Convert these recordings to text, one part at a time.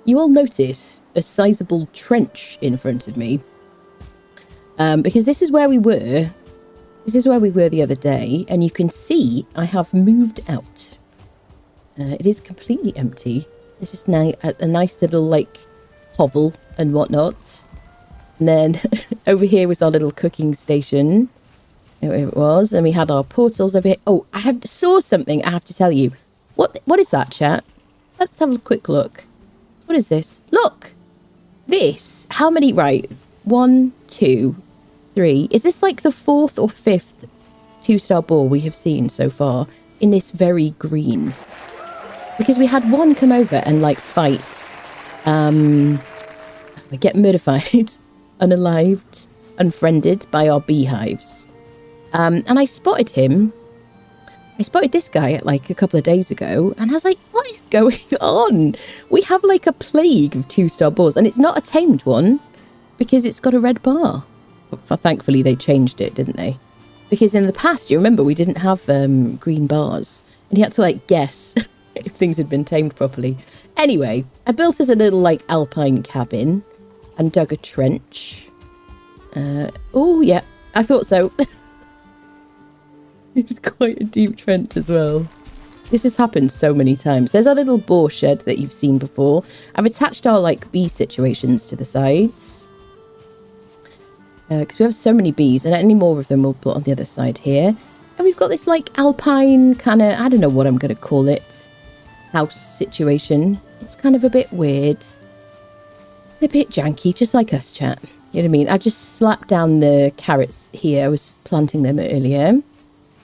you will notice a sizable trench in front of me. Because this is where we were. This is where we were the other day. And you can see I have moved out. It is completely empty. It's just now a nice little, like, hovel and whatnot. And then over here was our little cooking station. There it was. And we had our portals over here. Oh, saw something I have to tell you. What is that, chat? Let's have a quick look. What is this? Look! This. How many? Right. 1, 2, 3. Is this like the 4th or 5th 2-star boar we have seen so far in this very green? Because we had one come over and like fight, get murdified, unalived, unfriended by our beehives. And I spotted him. I spotted this guy like a couple of days ago, and I was like, what is going on? We have like a plague of 2-star boars, and it's not a tamed one because it's got a red bar. But thankfully, they changed it, didn't they? Because in the past, you remember, we didn't have green bars, and you had to like guess if things had been tamed properly. Anyway, I built us a little like alpine cabin and dug a trench. Oh, yeah, I thought so. It's quite a deep trench as well. This has happened so many times. There's our little boar shed that you've seen before. I've attached our like bee situations to the sides. Because we have so many bees, and any more of them we'll put on the other side here. And we've got this like alpine kind of, I don't know what I'm going to call it, house situation. It's kind of a bit weird. A bit janky, just like us, chat. You know what I mean? I just slapped down the carrots here. I was planting them earlier.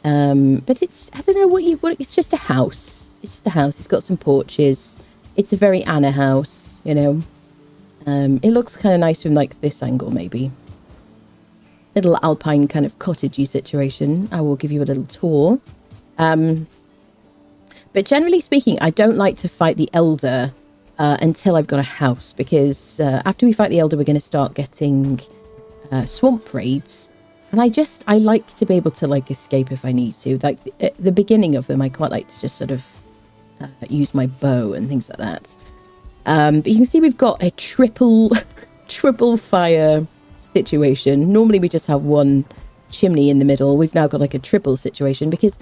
But it's, I don't know what it's just a house. It's just a house. It's got some porches. It's a very Anna house, you know. It looks kind of nice from like this angle, maybe. Little alpine kind of cottagey situation. I will give you a little tour. But generally speaking, I don't like to fight the elder until I've got a house, because after we fight the elder, we're going to start getting swamp raids. And I like to be able to like escape if I need to. Like the beginning of them, I quite like to just sort of use my bow and things like that. But you can see we've got a triple fire situation. Normally we just have one chimney in the middle. We've now got like a triple situation because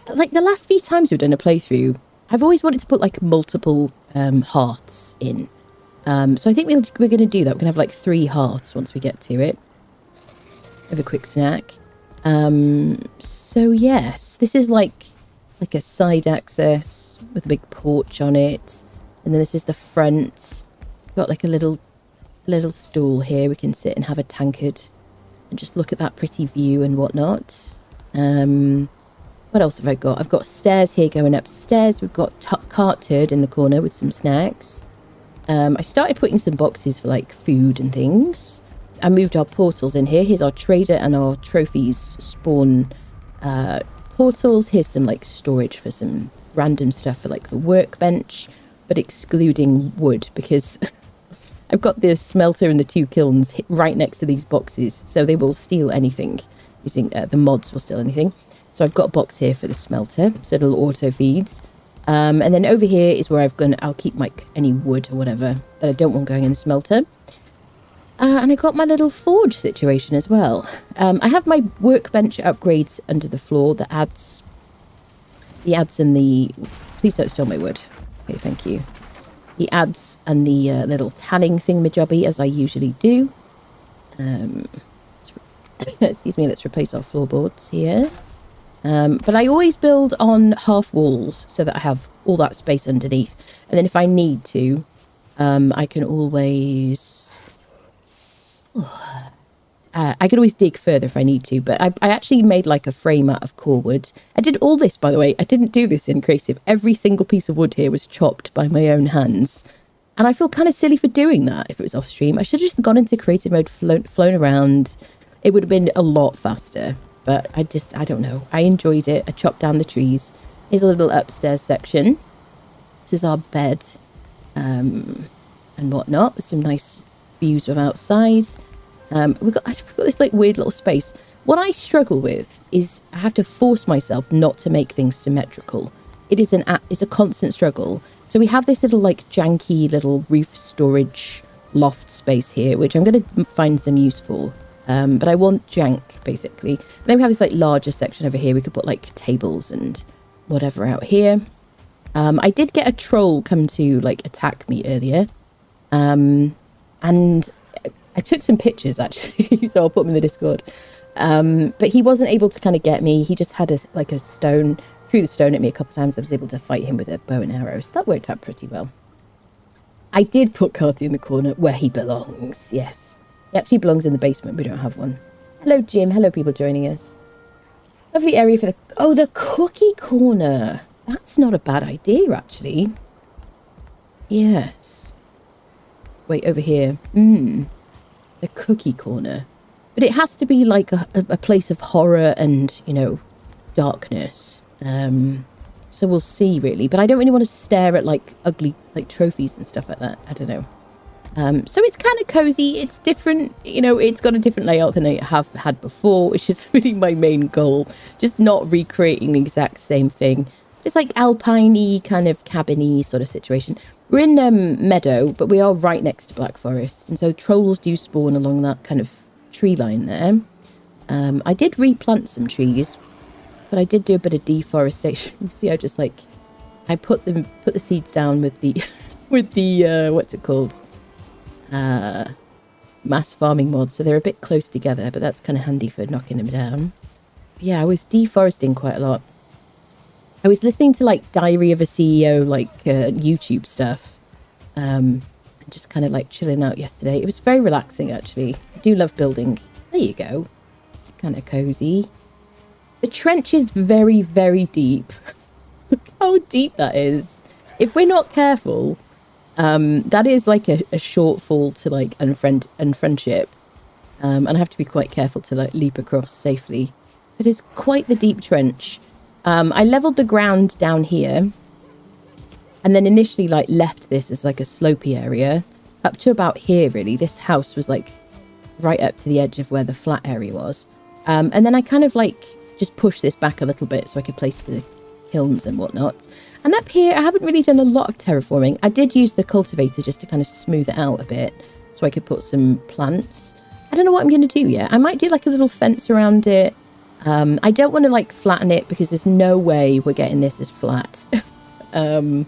like the last few times we've done a playthrough, I've always wanted to put like multiple hearths in. So I think we're going to do that. We're going to have like 3 hearths once we get to it. Have a quick snack. So yes, this is like a side access with a big porch on it, and then this is the front. Got like a little stool here. We can sit and have a tankard and just look at that pretty view and whatnot. What else have I got? I've got stairs here going upstairs. We've got cart turd in the corner with some snacks. I started putting some boxes for like food and things. I moved our portals in here. Here's our trader and our trophies spawn portals. Here's some like storage for some random stuff for like the workbench, but excluding wood because I've got the smelter and the 2 kilns right next to these boxes, so they will steal anything. Using the mods will steal anything. So I've got a box here for the smelter, so it'll auto feed. And then over here is where I'll keep like any wood or whatever that I don't want going in the smelter. And I got my little forge situation as well. I have my workbench upgrades under the floor, the adds and the... Please don't steal my wood. Okay, thank you. The adds and the little tanning thingamajobby, as I usually do. Excuse me, let's replace our floorboards here. But I always build on half walls so that I have all that space underneath. And then if I need to, I can always... I can always dig further if I need to, but I actually made like a frame out of core wood. I did all this, by the way. I didn't do this in creative. Every single piece of wood here was chopped by my own hands. And I feel kind of silly for doing that if it was off stream. I should have just gone into creative mode, flown around. It would have been a lot faster, but I don't know. I enjoyed it. I chopped down the trees. Here's a little upstairs section. This is our bed and whatnot with some nice views of outside. We've got this like weird little space. What I struggle with is I have to force myself not to make things symmetrical. It's a constant struggle. So we have this little like janky little roof storage loft space here, which I'm going to find some use for. But I want jank, basically. And then we have this like larger section over here. We could put like tables and whatever out here. I did get a troll come to like attack me earlier. And I took some pictures actually, so I'll put them in the Discord. But he wasn't able to kind of get me. He just had a stone, threw the stone at me a couple of times. I was able to fight him with a bow and arrow, so that worked out pretty well. I did put Carty in the corner where he belongs, yes. He actually belongs in the basement. We don't have one. Hello, Jim. Hello, people joining us. Lovely area for the cookie corner. That's not a bad idea, actually. Yes. Wait, over here. The cookie corner. But it has to be like a place of horror and, you know, darkness. So we'll see, really. But I don't really want to stare at, like, ugly, like, trophies and stuff like that. I don't know. So it's kind of cozy. It's different. You know, it's got a different layout than I have had before, which is really my main goal. Just not recreating the exact same thing. It's like alpine-y, kind of cabin-y sort of situation. We're in meadow, but we are right next to Black Forest. And so trolls do spawn along that kind of tree line there. I did replant some trees, but I did do a bit of deforestation. You see, I just like, I put the seeds down with the, what's it called? MassFarming mod. So they're a bit close together, but that's kind of handy for knocking them down. But yeah, I was deforesting quite a lot. I was listening to like Diary of a CEO, like YouTube stuff, and just kind of like chilling out yesterday. It was very relaxing, actually. I do love building. There you go. It's kind of cozy. The trench is very, very deep. Look how deep that is. If we're not careful, that is like a shortfall to like unfriendship. And I have to be quite careful to like leap across safely. It is quite the deep trench. I leveled the ground down here and then initially like left this as like a slopey area up to about here, really. This house was like right up to the edge of where the flat area was. And then I kind of like just pushed this back a little bit so I could place the kilns and whatnot. And up here, I haven't really done a lot of terraforming. I did use the cultivator just to kind of smooth it out a bit so I could put some plants. I don't know what I'm going to do yet. I might do like a little fence around it. I don't want to like flatten it because there's no way we're getting this as flat. I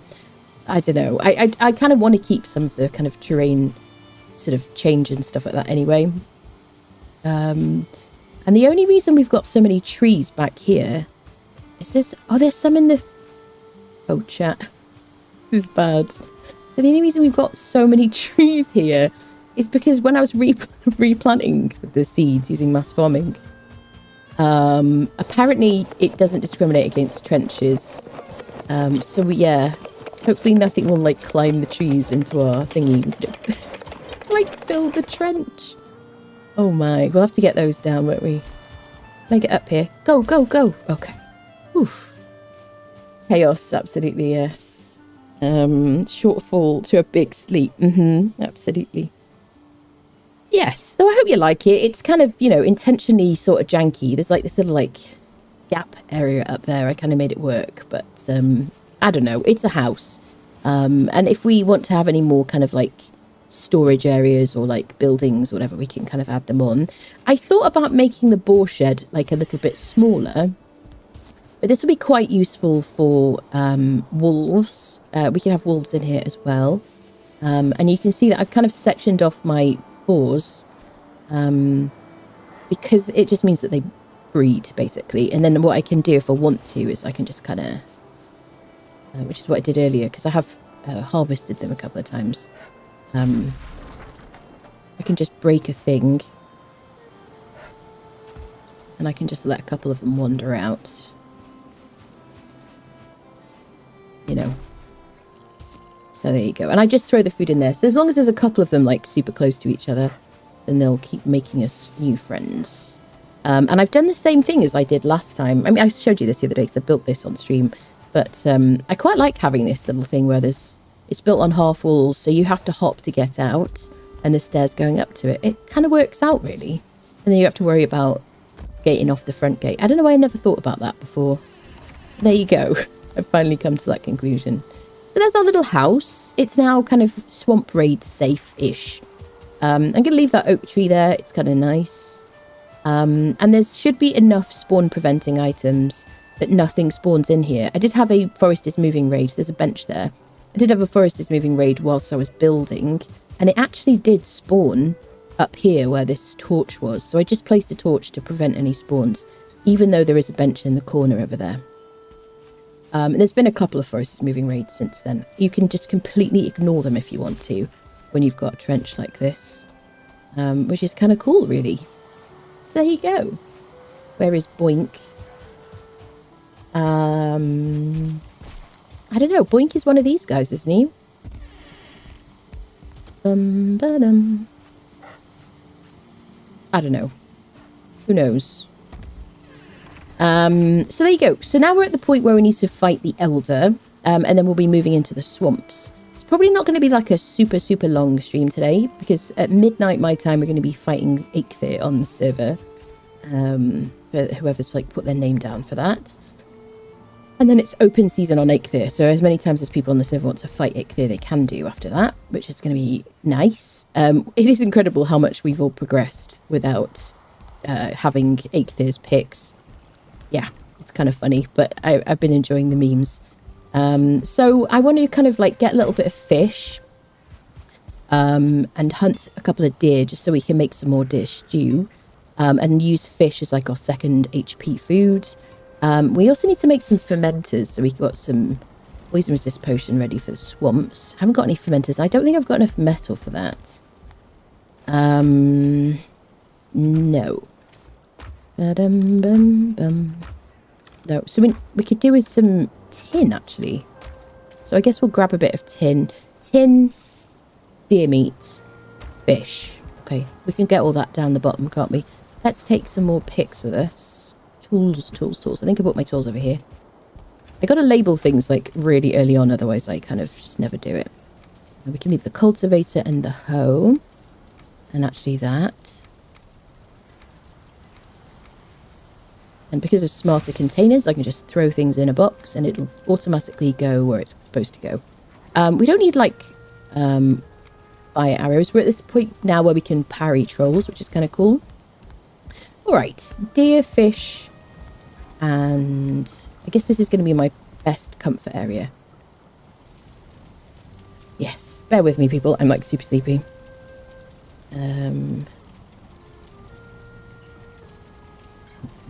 don't know. I kind of want to keep some of the kind of terrain sort of change and stuff like that anyway. And the only reason we've got so many trees back here is this. Oh, there's some in the... Oh, chat. This is bad. So the only reason we've got so many trees here is because when I was replanting the seeds using MassFarming, apparently it doesn't discriminate against trenches. So yeah, hopefully nothing will like climb the trees into our thingy. Like fill the trench. Oh my, we'll have to get those down, won't we? Can I get up here? Go, go, go. Okay. Oof. Chaos, absolutely, yes. Shortfall to a big sleep. Absolutely. Yes, so I hope you like it. It's kind of, you know, intentionally sort of janky. There's like this little like gap area up there. I kind of made it work, but I don't know. It's a house. And if we want to have any more kind of like storage areas or like buildings or whatever, we can kind of add them on. I thought about making the boar shed like a little bit smaller, but this will be quite useful for wolves. We can have wolves in here as well. And you can see that I've kind of sectioned off my boars because it just means that they breed basically. And then what I can do if I want to is I can just kind of, which is what I did earlier, because I have harvested them a couple of times. I can just break a thing and I can just let a couple of them wander out, you know. So there you go. And I just throw the food in there. So as long as there's a couple of them like super close to each other, then they'll keep making us new friends. And I've done the same thing as I did last time. I mean, I showed you this the other day because I built this on stream. But I quite like having this little thing where it's built on half walls, so you have to hop to get out, and the stairs going up to it. It kind of works out, really. And then you have to worry about gating off the front gate. I don't know why I never thought about that before. There you go. I've finally come to that conclusion. So there's our little house. It's now kind of swamp raid safe-ish. I'm going to leave that oak tree there. It's kind of nice. And there should be enough spawn preventing items that nothing spawns in here. I did have a forest is moving raid. There's a bench there. I did have a forest is moving raid whilst I was building, and it actually did spawn up here where this torch was. So I just placed a torch to prevent any spawns, even though there is a bench in the corner over there. There's been a couple of forest is moving raids since then. You can just completely ignore them if you want to when you've got a trench like this, which is kind of cool, really. So there you go. Where is Boink? I don't know. Boink is one of these guys, isn't he? I don't know. Who knows? So there you go. So now we're at the point where we need to fight the Elder, and then we'll be moving into the swamps. It's probably not going to be like a super, super long stream today, because at midnight my time, we're going to be fighting Eikthyr on the server. For whoever's like put their name down for that. And then it's open season on Eikthyr, so as many times as people on the server want to fight Eikthyr, they can do after that, which is going to be nice. It is incredible how much we've all progressed without having Eikthyrs picks. Yeah, it's kind of funny, but I've been enjoying the memes. So I want to kind of like get a little bit of fish and hunt a couple of deer just so we can make some more deer stew, and use fish as like our second HP food. We also need to make some fermenters, so we've got some poison resist potion ready for the swamps. I haven't got any fermenters. I don't think I've got enough metal for that. No. No, so we could do with some tin, actually. So I guess we'll grab a bit of tin. Tin, deer meat, fish. Okay, we can get all that down the bottom, can't we? Let's take some more picks with us. Tools. I think I brought my tools over here. I got to label things like really early on, otherwise I kind of just never do it. And we can leave the cultivator and the hoe. And actually that. And because of smarter containers, I can just throw things in a box and it'll automatically go where it's supposed to go. We don't need like fire arrows. We're at this point now where we can parry trolls, which is kind of cool. All right, deer, fish. And I guess this is going to be my best comfort area. Yes, bear with me, people. I'm like super sleepy.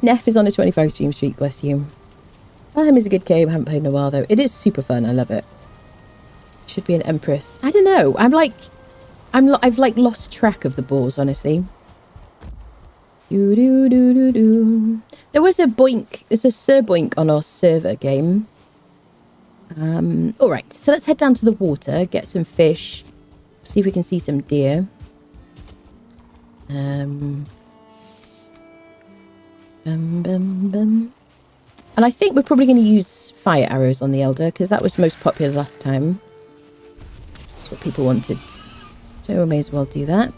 Neff is on a 25 stream streak, bless you. Valheim is a good game. I haven't played in a while though. It is super fun. I love it. Should be an empress. I don't know. I've like lost track of the balls, honestly. There was a boink. There's a Sir Boink on our server game. All right, so let's head down to the water, get some fish, see if we can see some deer. And I think we're probably going to use fire arrows on the Elder because that was most popular last time. That's what people wanted. So we may as well do that.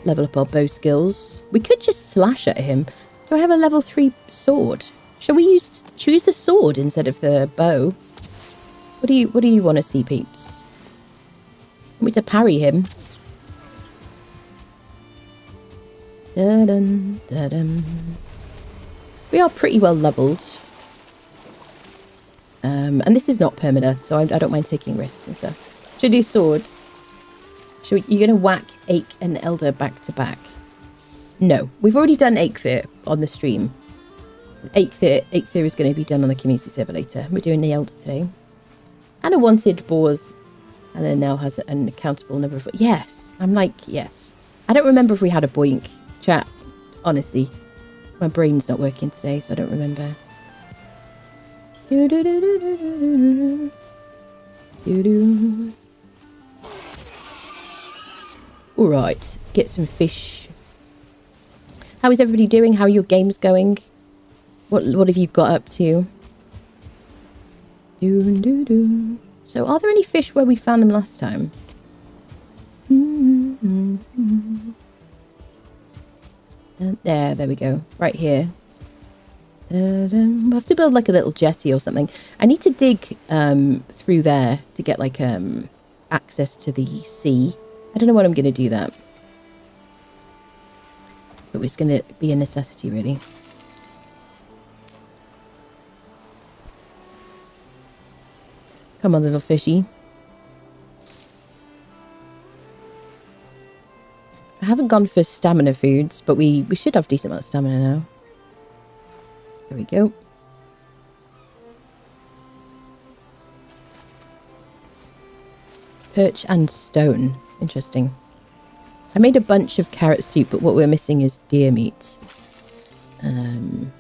Level up our bow skills. We could just slash at him. Do I have a level 3 sword? Should we use the sword instead of the bow? What do you want to see, peeps? Want me to parry him? Dun, dun, dun. We are pretty well leveled. And this is not permadeath, so I don't mind taking risks and stuff. Should I do swords? You're going to whack Ache and Elder back to back. No, we've already done Eikthyr on the stream. Eikthyr is going to be done on the community server later. We're doing the Elder today. Anna wanted boars. Anna now has an accountable number of... Yes, I'm like, yes. I don't remember if we had a boink chat, honestly. My brain's not working today, so I don't remember. All right, let's get some fish. How is everybody doing? How are your games going? What have you got up to? So are there any fish where we found them last time? There we go. Right here. We'll have to build like a little jetty or something. I need to dig through there to get like access to the sea. I don't know when I'm going to do that. But it's going to be a necessity, really. Come on, little fishy. I haven't gone for stamina foods, but we should have decent amount of stamina now. There we go. Perch and stone. Interesting. I made a bunch of carrot soup, but what we're missing is deer meat. The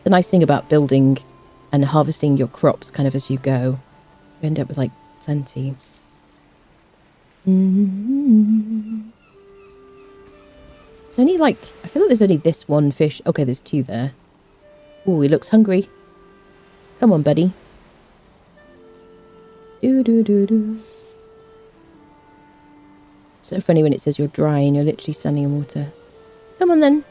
nice thing about building and harvesting your crops kind of as you go, you end up with like plenty. It's only like, I feel like there's only this one fish. Okay, there's two there. Oh, he looks hungry. Come on, buddy. Do. So funny when it says you're dry and you're literally standing in water. Come on then.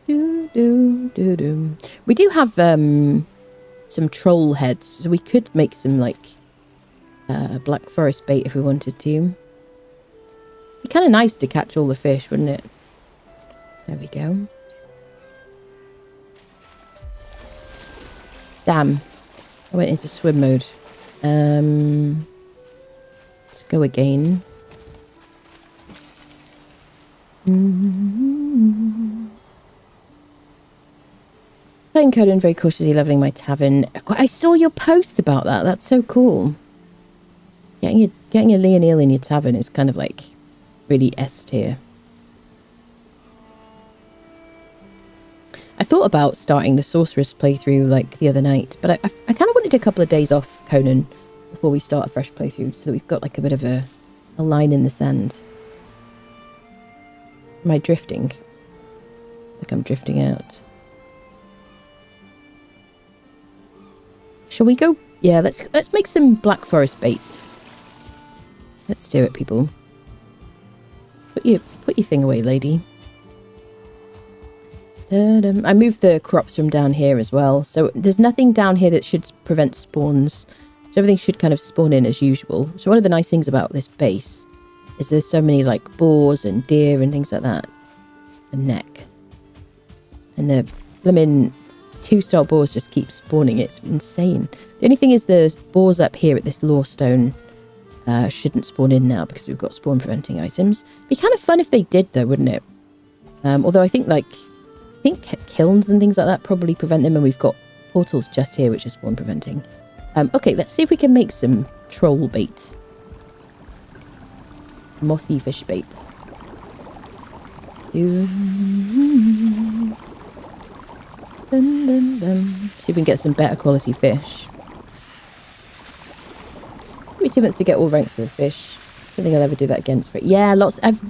Do. We do have some troll heads, so we could make some like black forest bait if we wanted to. It'd be kind of nice to catch all the fish, wouldn't it? There we go. Damn. I went into swim mode. Let's go again. Playing Conan very cautiously, leveling my tavern. I saw your post about that. That's so cool. Getting a Leonil in your tavern is kind of like really S tier. I thought about starting the Sorceress playthrough like the other night, but I kind of wanted a couple of days off Conan before we start a fresh playthrough so that we've got like a bit of a line in the sand. Am I drifting? Like I'm drifting out. Shall we go? Yeah, let's make some black forest baits. Let's do it, people. Put your thing away, lady. I moved the crops from down here as well, so there's nothing down here that should prevent spawns. So everything should kind of spawn in as usual. So one of the nice things about this base is there's so many like boars and deer and things like that. And neck. And the blimmin' 2-star boars just keep spawning. It's insane. The only thing is the boars up here at this lore stone shouldn't spawn in now because we've got spawn preventing items. Be kind of fun if they did though, wouldn't it? Although I think kilns and things like that probably prevent them, and we've got portals just here which is spawn preventing. Okay, let's see if we can make some troll bait. Mossy fish bait. See if we can get some better quality fish. It'll be 2 months to get all ranks of fish. I don't think I'll ever do that again. Yeah,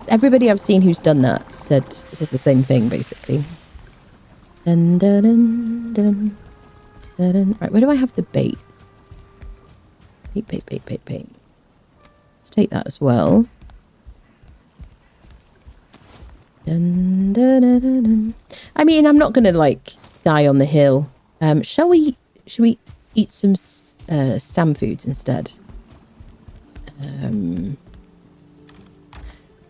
everybody I've seen who's done that said this is the same thing basically. Right, where do I have the bait? Bait. Let's take that as well. I mean, I'm not gonna like die on the hill. Should we eat some stam foods instead?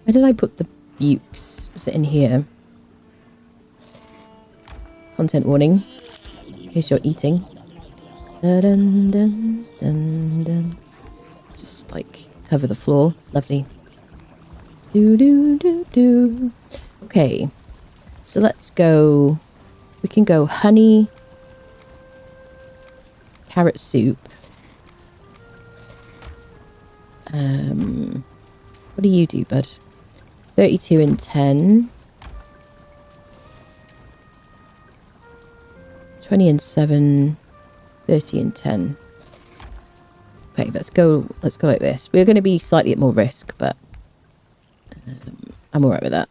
Where did I put the bukes? Was it in here? Content warning, in case you're eating. Just like cover the floor. Lovely. Okay, so let's go. We can go honey, carrot soup. What do you do, bud? 32 and 10. 20 and 7. 30 and 10. Okay, let's go like this. We're going to be slightly at more risk, but I'm alright with that.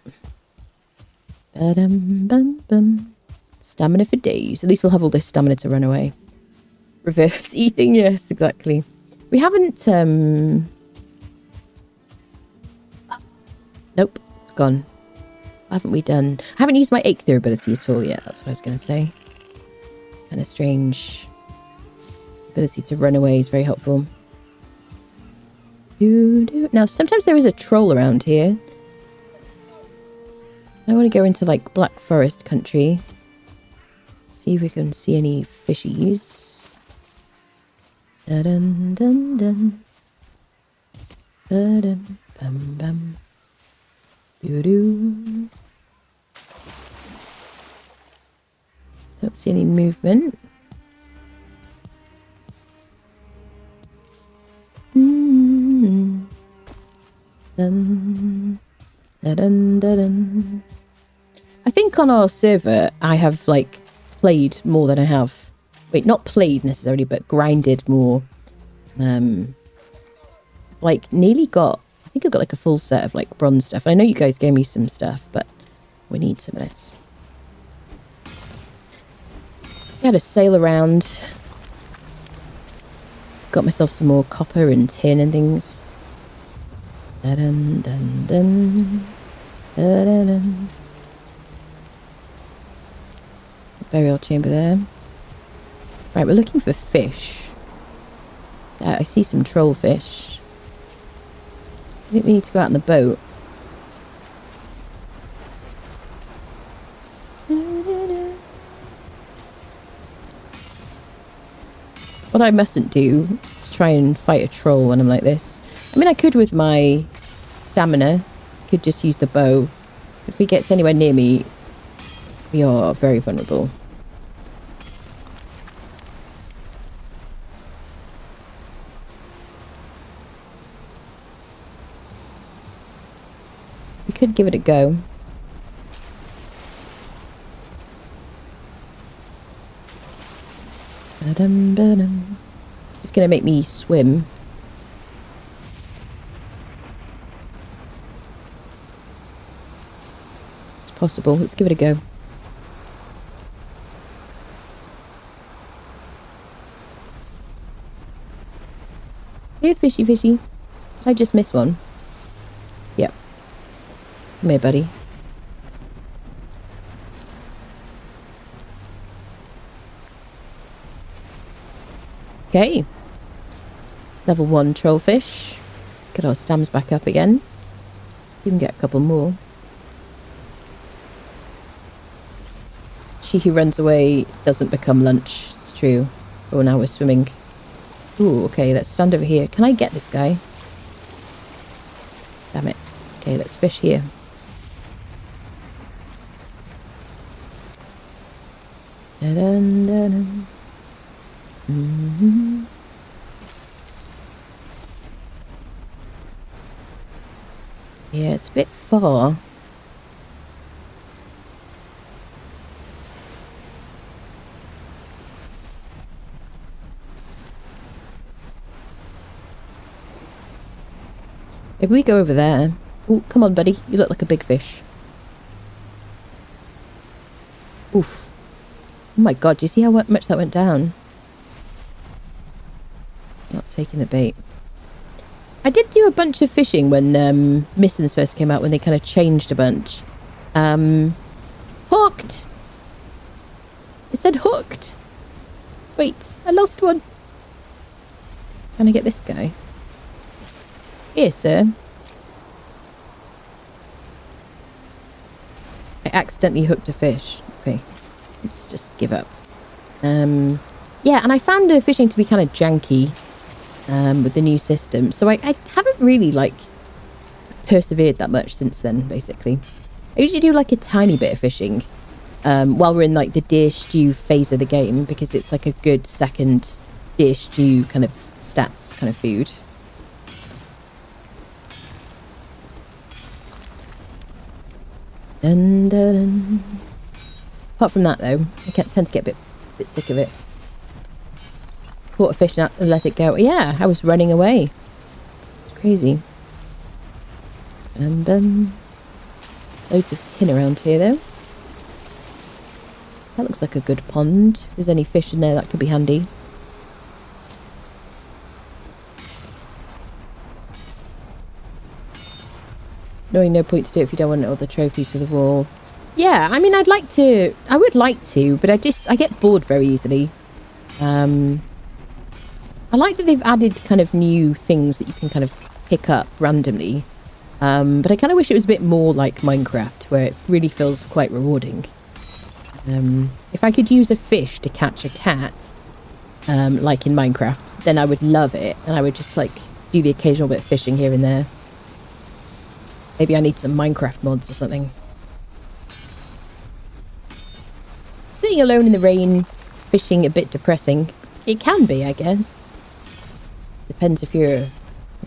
Stamina for days. At least we'll have all this stamina to run away. Reverse eating, yes, exactly. We haven't... Nope, it's gone. What haven't we done? I haven't used my Aether ability at all yet. That's what I was going to say. Kind of strange. Ability to run away is very helpful. Now, sometimes there is a troll around here. I want to go into, like, Black Forest country. See if we can see any fishies. Dun dun dun. Ba-dum, bum, bum. Doo-doo. Don't see any movement. Dun, dun, dun, dun. I think on our server I have like played more than I have, wait, not played necessarily, but grinded more. Like nearly got, I think I've got like a full set of like bronze stuff. And I know you guys gave me some stuff, but we need some of this. I had to sail around. Got myself some more copper and tin and things. Dun, dun, dun. Dun, dun, dun. Burial chamber there. Right, we're looking for fish. I see some trollfish. I think we need to go out in the boat. What I mustn't do is try and fight a troll when I'm like this. I mean, I could with my stamina. Could just use the bow. If he gets anywhere near me, we are very vulnerable. We could give it a go. Ba-dum, ba-dum. This is going to make me swim. It's possible. Let's give it a go. Here, fishy, fishy. Did I just miss one? Yep. Come here, buddy. Okay. Level 1 trollfish. Let's get our stamps back up again. See if we can get a couple more. She who runs away doesn't become lunch. It's true. Oh, now we're swimming. Ooh, okay, let's stand over here. Can I get this guy? Damn it. Okay, let's fish here. Dun, dun, dun. Mm-hmm. Yeah, it's a bit far. If we go over there... Oh, come on, buddy. You look like a big fish. Oof. Oh my god, do you see how much that went down? Not taking the bait. I did do a bunch of fishing when Missons first came out, when they kind of changed a bunch. Hooked! It said hooked! Wait, I lost one. Can I get this guy? Here, sir. I accidentally hooked a fish. Okay, let's just give up. Yeah, and I found the fishing to be kind of janky with the new system. So I haven't really, like, persevered that much since then, basically. I usually do, like, a tiny bit of fishing while we're in, like, the deer stew phase of the game, because it's, like, a good second deer stew kind of stats kind of food. Dun, dun, dun. Apart from that, though, I tend to get a bit sick of it. Caught a fish and let it go. Yeah, I was running away. It's crazy. Loads of tin around here, though. That looks like a good pond. If there's any fish in there, that could be handy. Knowing no point to do it if you don't want all the trophies for the wall. Yeah, I mean, I would like to, but I get bored very easily. I like that they've added kind of new things that you can kind of pick up randomly. But I kind of wish it was a bit more like Minecraft, where it really feels quite rewarding. If I could use a fish to catch a cat, like in Minecraft, then I would love it. And I would just like do the occasional bit of fishing here and there. Maybe I need some Minecraft mods or something. Sitting alone in the rain, fishing, a bit depressing. It can be, I guess. Depends if you're the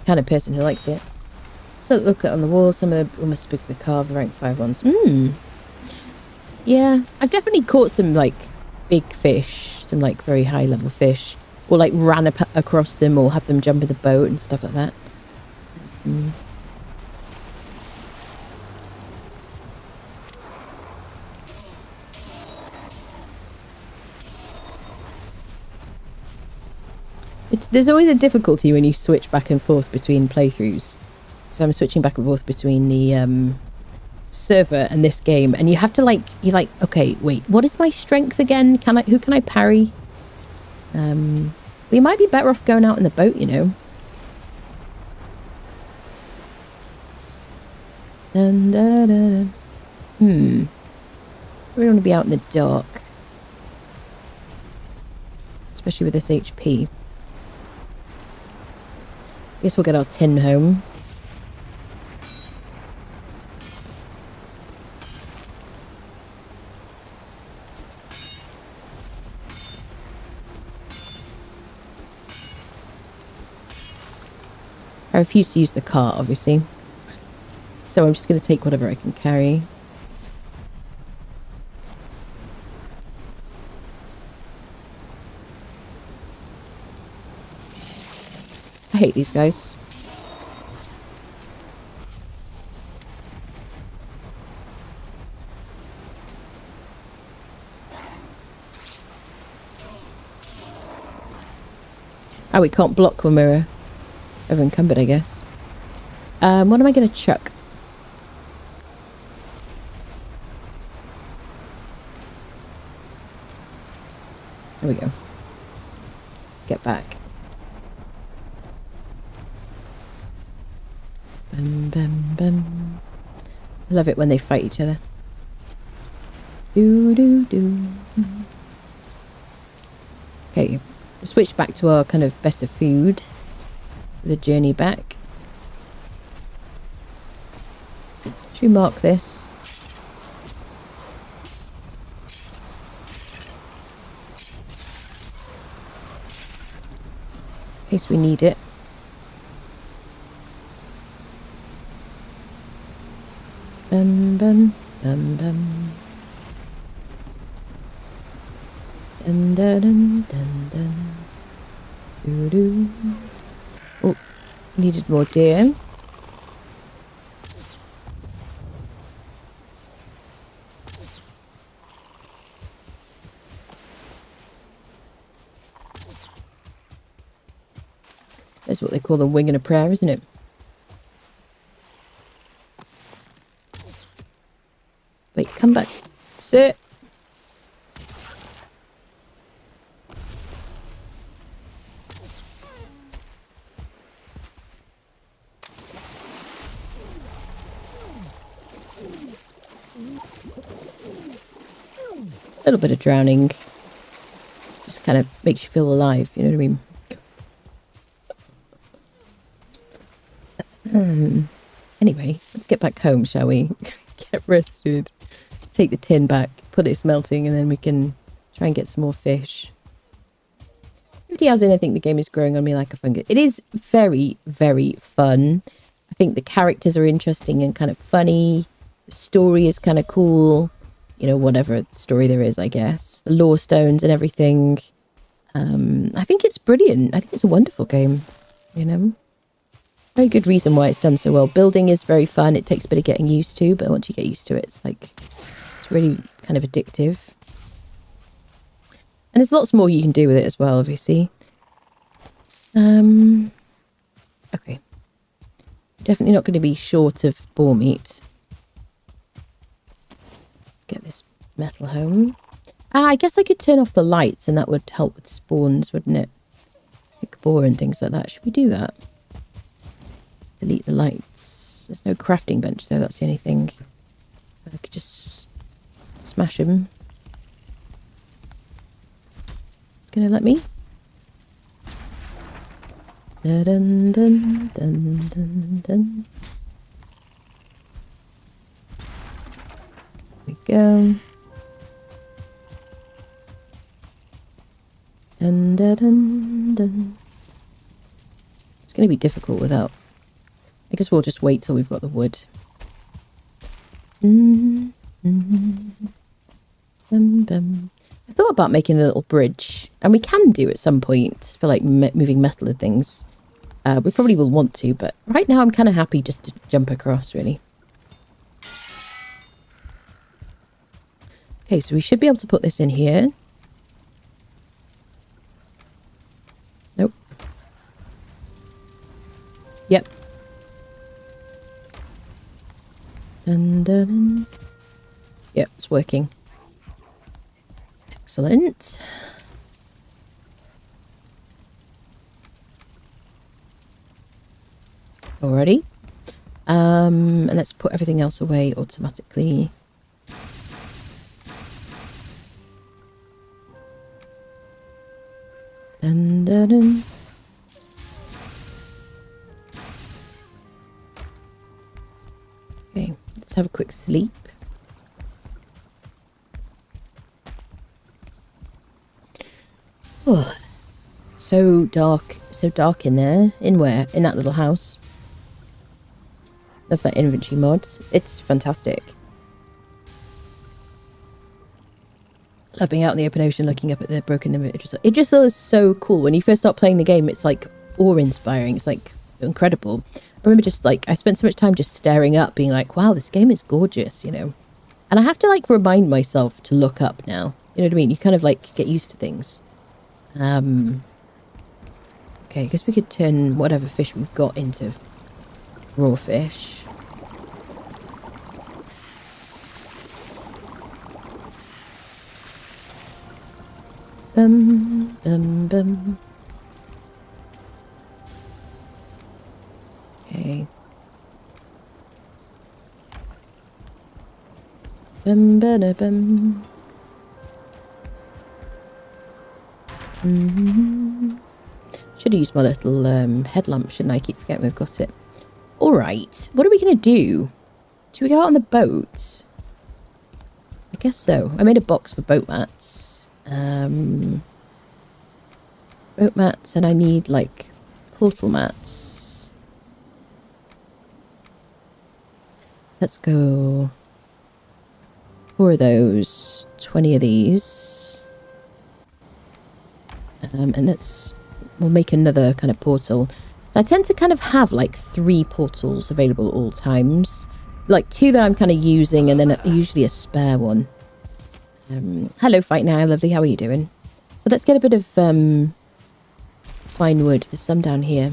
kind of person who likes it. So look at on the wall, some of the almost as big as the carve, the rank 5 ones. Yeah, I've definitely caught some like big fish, some like very high level fish, or like ran across them or had them jump in the boat and stuff like that. There's always a difficulty when you switch back and forth between playthroughs. So I'm switching back and forth between the server and this game, and you have to you're like, okay, wait, what is my strength again? Who can I parry? We might be better off going out in the boat, you know. We don't want to be out in the dark, especially with this HP. Guess we'll get our tin home. I refuse to use the cart, obviously. So I'm just going to take whatever I can carry. I hate these guys. Oh, we can't block when we're over encumbered, I guess. What am I going to chuck? There we go. Let's get back. Bum, bum, bum. I love it when they fight each other. Okay, we'll switch back to our kind of better food. The journey back. Should we mark this? In case we need it. Bum bum bum bum. Dun dun dun dun dun. Doo doo. Oh, needed more deer. That's what they call the wing and a prayer, isn't it? Wait, come back. Sir. A little bit of drowning just kind of makes you feel alive, you know what I mean? Anyway, let's get back home, shall we? Get rested. Take the tin back, put it smelting, and then we can try and get some more fish. 50 hours in, I think the game is growing on me like a fungus. It is very, very fun. I think the characters are interesting and kind of funny. The story is kind of cool. You know, whatever story there is, I guess. The lore stones and everything. I think it's brilliant. I think it's a wonderful game, you know. Very good reason why it's done so well. Building is very fun. It takes a bit of getting used to, but once you get used to it, it's like, it's really kind of addictive. And there's lots more you can do with it as well, obviously. Okay. definitely not going to be short of boar meat. Let's get this metal home. I guess I could turn off the lights and that would help with spawns, wouldn't it? Like boar and things like that. Should we do that? Delete the lights. There's no crafting bench though, that's the only thing. I could just smash them. It's going to let me. Dun, dun, dun, dun, dun, dun. There we go. Dun, dun, dun, dun. It's going to be difficult without. I guess we'll just wait till we've got the wood. I thought about making a little bridge, and we can do at some point for like moving metal and things. We probably will want to, but right now I'm kind of happy just to jump across, really. Okay, so we should be able to put this in here. Nope. Yep. Dun, dun, dun. Yep, it's working. Excellent. Alrighty. And let's put everything else away automatically. Dun, dun, dun. Okay, let's have a quick sleep. Oh, so dark in there. In where? In that little house. Love that inventory mod. It's fantastic. Love being out in the open ocean looking up at the broken image. It just is so cool. When you first start playing the game, it's like awe-inspiring. It's like incredible. I remember just like, I spent so much time just staring up, being like, wow, this game is gorgeous, you know. And I have to like remind myself to look up now. You know what I mean? You kind of like get used to things. Okay, I guess we could turn whatever fish we've got into raw fish. Bum, bum, bum. Okay. Bum, ba, da, bum. Should have used my little headlamp, shouldn't I? Keep forgetting we've got it. Alright, what are we going to do? Should we go out on the boat? I guess so. I made a box for boat mats. Boat mats, and I need like portal mats. Let's go 4 of those, 20 of these. And we'll make another kind of portal. So I tend to kind of have like 3 portals available at all times. Like 2 that I'm kind of using, and then usually a spare one. Hello, Fight Now, lovely. How are you doing? So let's get a bit of fine wood. There's some down here.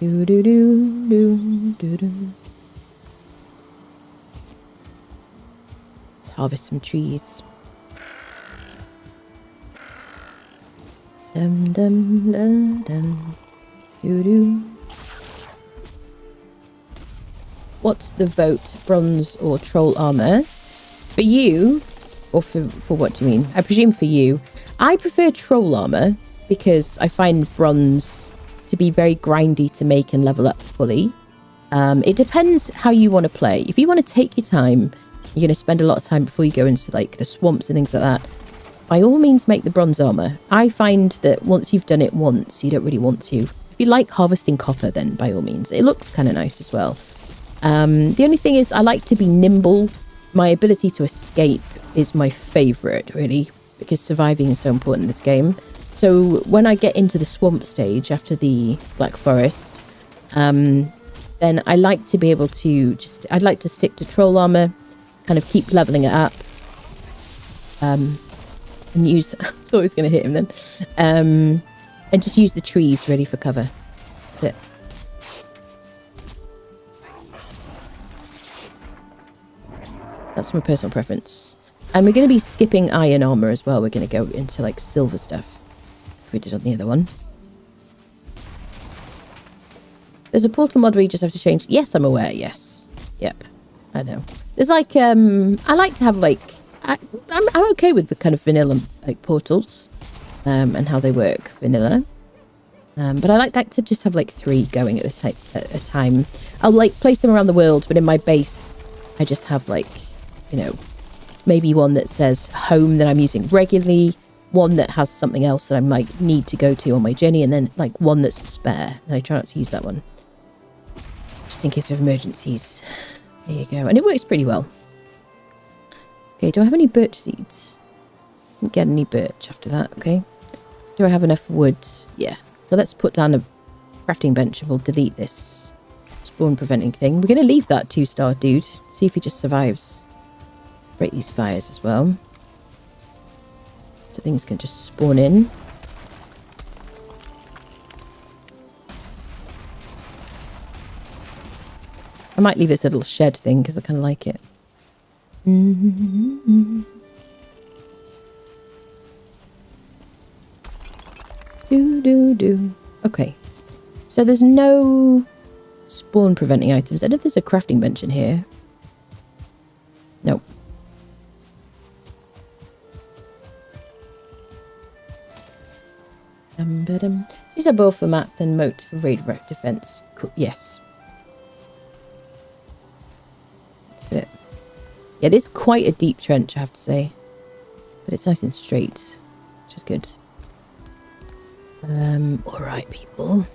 Do do do do do do. Let's harvest some trees. Dum dum dum dum. Do do. What's the vote? Bronze or troll armor? For you, or for what do you mean? I presume for you. I prefer troll armor because I find bronze to be very grindy to make and level up fully. It depends how you want to play. If you want to take your time, you're going to spend a lot of time before you go into like the swamps and things like that. By all means, make the bronze armor. I find that once you've done it once, you don't really want to. If you like harvesting copper, then by all means. It looks kind of nice as well. The only thing is I like to be nimble. My ability to escape is my favourite, really, because surviving is so important in this game. So when I get into the swamp stage after the Black Forest, then I like to be able to I'd like to stick to troll armor, kind of keep leveling it up, and use, I thought I was going to hit him then, and just use the trees really for cover. That's it. That's my personal preference. And we're going to be skipping iron armor as well. We're going to go into like silver stuff. We did on the other one. There's a portal mod where you just have to change. Yes, I'm aware. Yes. Yep. I know. There's like, I like to have like, I'm okay with the kind of vanilla like portals, and how they work vanilla. But I like that to just have like 3 going at a time. I'll like place them around the world, but in my base, I just have like, you know, maybe one that says home that I'm using regularly, one that has something else that I might need to go to on my journey, and then like one that's spare. And I try not to use that one, just in case of emergencies. There you go. And it works pretty well. Okay, do I have any birch seeds? Didn't get any birch after that, okay. Do I have enough wood? Yeah. So let's put down a crafting bench and we'll delete this spawn preventing thing. We're going to leave that 2-star dude. See if he just survives. Break these fires as well. So things can just spawn in. I might leave this little shed thing because I kind of like it. Okay. So there's no spawn preventing items. I don't know if there's a crafting bench in here. Nope. These are both for mats and moat for raid defense. Cool. Yes. That's it. Yeah, it is quite a deep trench, I have to say. But it's nice and straight, which is good. Alright, people.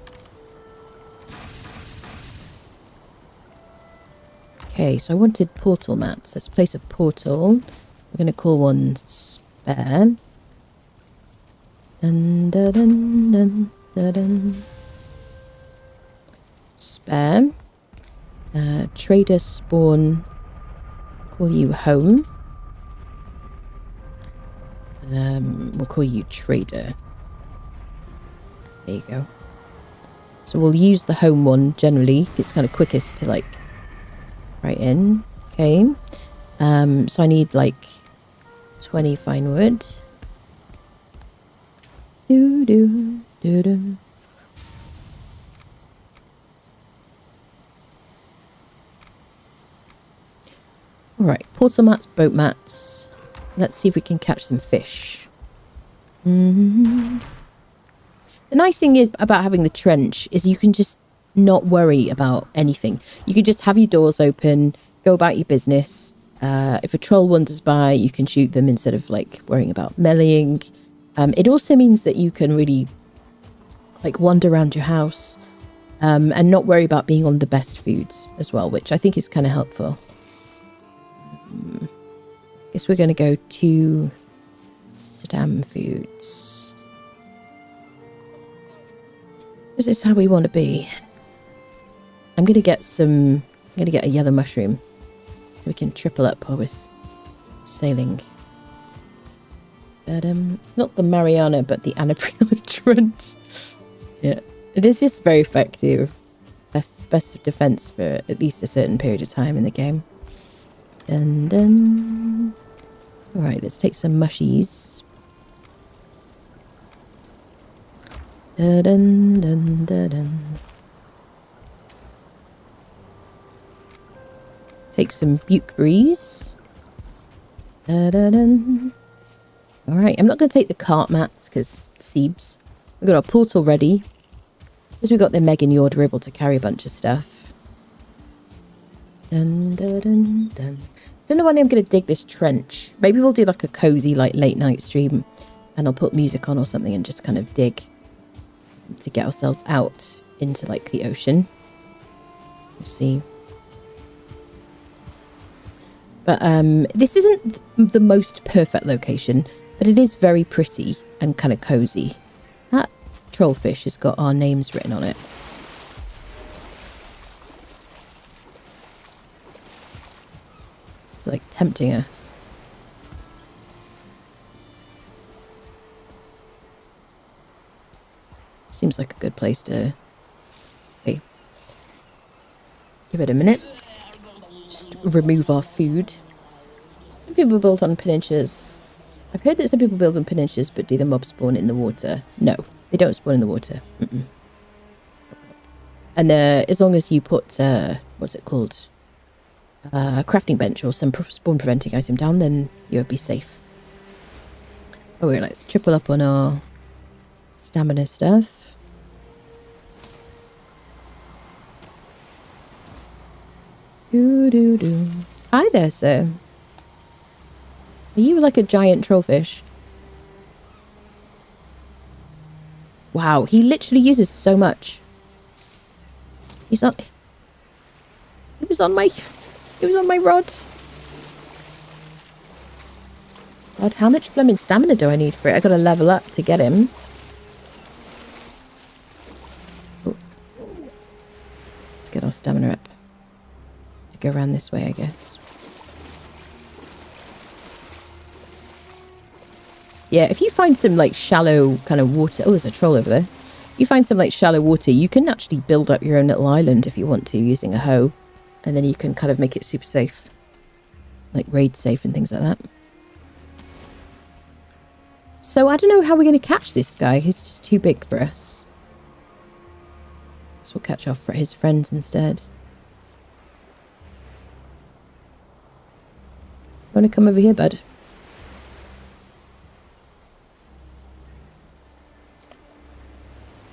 Okay, so I wanted portal mats. Let's place a portal. We're going to call one spare. Dun, dun, dun, dun, dun, dun. Spare. Trader spawn. Call you home. We'll call you trader. There you go. So we'll use the home one generally. It's kind of quickest to like write in. Okay. So I need like 20 fine wood. Alright, portal mats, boat mats. Let's see if we can catch some fish. The nice thing is about having the trench is you can just not worry about anything. You can just have your doors open, go about your business. If a troll wanders by, you can shoot them instead of like worrying about meleeing. It also means that you can really like wander around your house, and not worry about being on the best foods as well, which I think is kind of helpful. Guess we're going to go to Stam Foods. This is how we want to be. I'm going to get a yellow mushroom so we can triple up while we're sailing. But not the Mariana, but the Anabriella Trench. Yeah, it is just very effective. Best of defense for at least a certain period of time in the game. Dun dun. All right, let's take some mushies. Dun dun dun dun dun. Take some bukeberries. Dun dun dun. All right, I'm not going to take the cart mats because Seebs. We've got our portal ready. Because we got the Megan Yord, we're able to carry a bunch of stuff. Dun dun dun dun. Don't know when I'm going to dig this trench. Maybe we'll do like a cozy like late night stream and I'll put music on or something and just kind of dig to get ourselves out into like the ocean. We'll see. But this isn't the most perfect location, but it is very pretty and kind of cozy. That trollfish has got our names written on it. It's like tempting us. Seems like a good place to... Okay. Give it a minute. Just remove our food. Some people build on peninsulas. I've heard that some people build on peninsulas, but do the mobs spawn in the water? No, they don't spawn in the water. And as long as you put, what's it called? A crafting bench or some spawn preventing item down, then you'll be safe. Oh, wait, let's triple up on our stamina stuff. Doo-doo-doo. Hi there, sir. Are you like a giant trollfish? Wow, he literally uses so much. He's not... He was on my rod. God, how much blooming stamina do I need for it? I gotta level up to get him. Oh. Let's get our stamina up. To go around this way, I guess. Yeah, if you find some like shallow kind of water... Oh, there's a troll over there. If you find some like shallow water, you can actually build up your own little island if you want to using a hoe. And then you can kind of make it super safe. Like raid safe and things like that. So I don't know how we're going to catch this guy. He's just too big for us. So we'll catch his friends instead. Want to come over here, bud?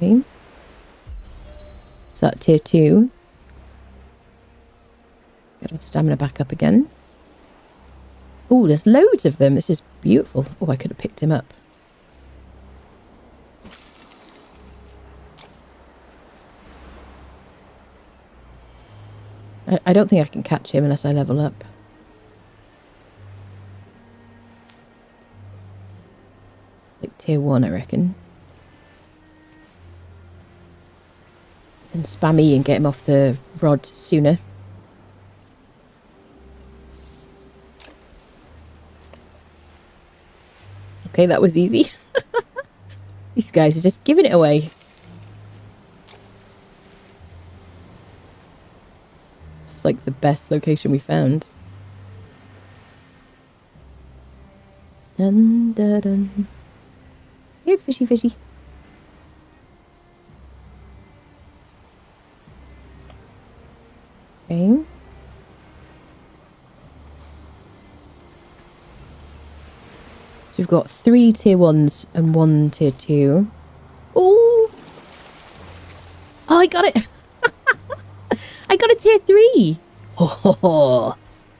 Okay. Is that tier 2? Get our stamina back up again. Oh, there's loads of them. This is beautiful. Oh, I could have picked him up. I don't think I can catch him unless I level up. Like tier 1, I reckon. Then spam E and get him off the rod sooner. Okay, that was easy. These guys are just giving it away. It's like the best location we found. Dun dun dun. Here, fishy fishy. Okay. So we've got 3 tier 1s and 1 tier 2. Oh! Oh, I got it! I got a tier 3! Oh,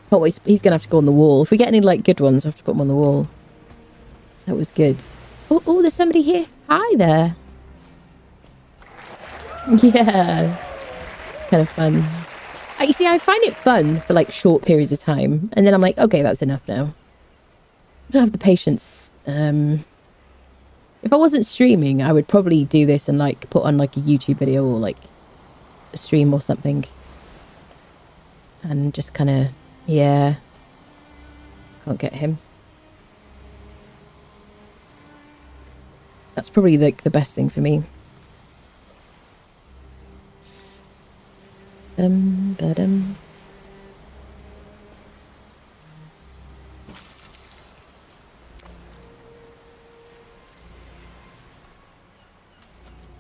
can't wait. He's going to have to go on the wall. If we get any, like, good ones, I have to put them on the wall. That was good. Oh, there's somebody here. Hi there. Yeah. Kind of fun. You see, I find it fun for, like, short periods of time. And then I'm like, okay, that's enough now. I don't have the patience. If I wasn't streaming, I would probably do this and like put on like a YouTube video or like a stream or something. And just kind of, yeah. Can't get him. That's probably like the best thing for me.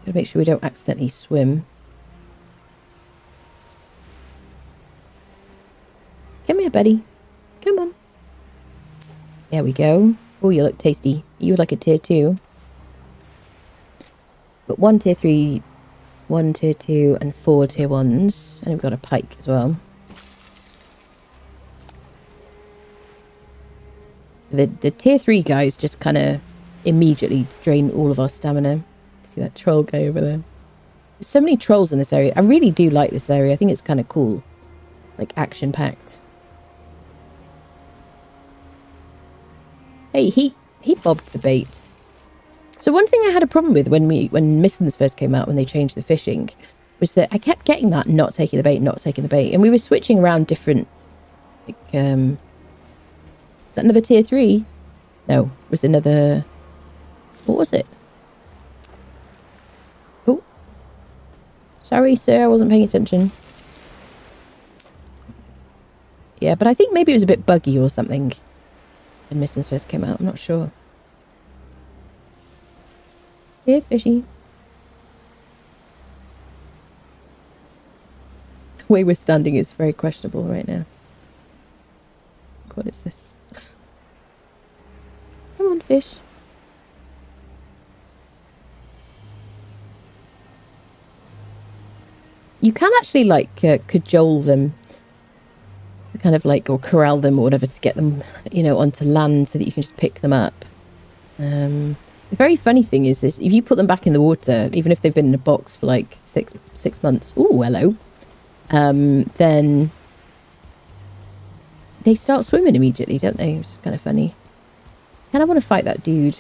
Gotta make sure we don't accidentally swim. Come here, buddy. Come on. There we go. Oh, you look tasty. You like a tier 2. Got 1 tier 3, 1 tier 2, and 4 tier 1s. And we've got a pike as well. The tier 3 guys just kind of immediately drain all of our stamina. See that troll guy over there? There's so many trolls in this area. I really do like this area. I think it's kind of cool. Like action-packed. Hey, he bobbed the bait. So one thing I had a problem with when Missons first came out, when they changed the fishing, was that I kept getting that not taking the bait, not taking the bait. And we were switching around different, like, is that another tier 3? No, it was another, what was it? Oh, sorry, sir, I wasn't paying attention. Yeah, but I think maybe it was a bit buggy or something. when Mistons first came out. I'm not sure. Here, fishy. The way we're standing is very questionable right now. What is this? Come on, fish. You can actually, like, cajole them to kind of, like, or corral them or whatever to get them, you know, onto land so that you can just pick them up. The very funny thing is this, if you put them back in the water, even if they've been in a box for, like, six months, oh, hello, then they start swimming immediately, don't they? It's kind of funny. And I want to fight that dude.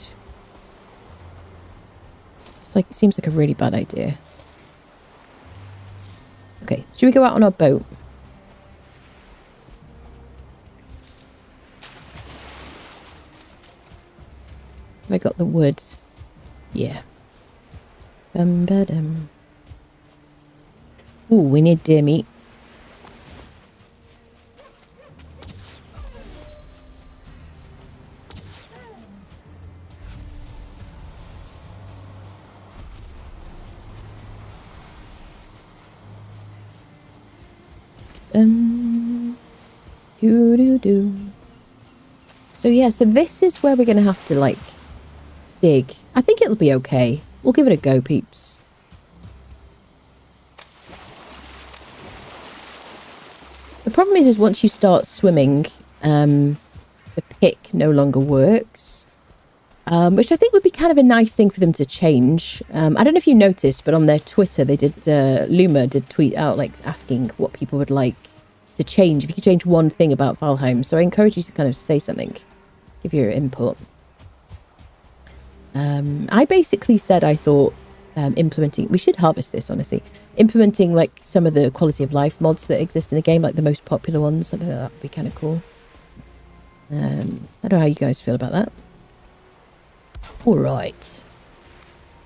It's like, it seems like a really bad idea. Okay, should we go out on our boat? Have I got the wood? Yeah. Ooh, we need deer meat. So yeah, so this is where we're going to have to, like, dig. I think it'll be okay. We'll give it a go, peeps. The problem is once you start swimming, the pick no longer works. Which I think would be kind of a nice thing for them to change. I don't know if you noticed, but on their Twitter, they did, Luma did tweet out, like, asking what people would like to change, if you could change one thing about Valheim. So I encourage you to kind of say something, give your input. I basically said I thought implementing, we should harvest this, honestly, implementing, like, some of the quality of life mods that exist in the game, like the most popular ones, something like that would be kind of cool. I don't know how you guys feel about that. All right,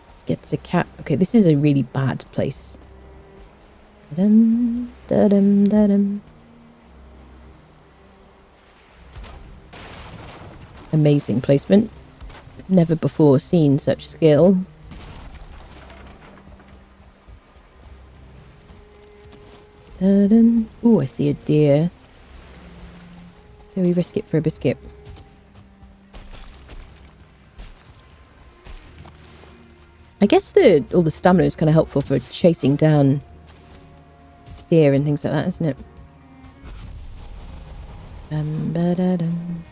let's get to cat. Okay, this is a really bad place. Da-dum, da-dum, da-dum. Amazing placement. Never before seen such skill. Da-dum. Ooh, I see a deer. Do we risk it for a biscuit? I guess all the stamina is kind of helpful for chasing down deer and things like that, isn't it? Ba-da-dum.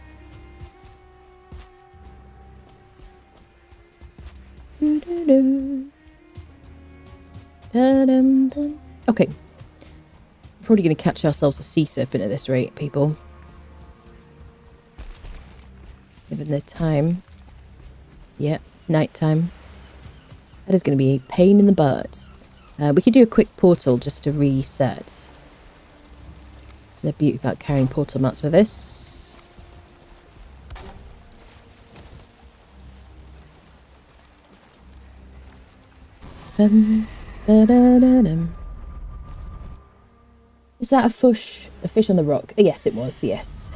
Okay. Probably going to catch ourselves a sea serpent at this rate, people. Given the time. Yeah, night time. That is going to be a pain in the butt. We could do a quick portal just to reset. There's no beauty about carrying portal mats with this. Is that a fish? A fish on the rock? Yes, it was. Yes.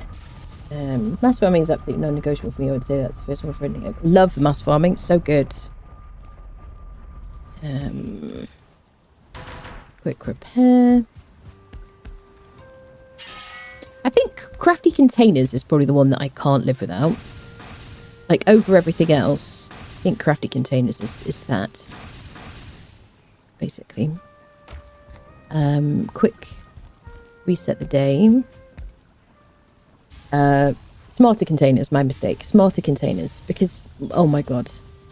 Mass farming is absolutely non-negotiable for me. I would say that's the first one for anything. I love the mass farming. So good. Quick repair. I think crafty containers is probably the one that I can't live without. Like, over everything else, I think crafty containers is that. Basically. Quick reset the day. Smarter containers, my mistake. Smarter containers, because, oh my god,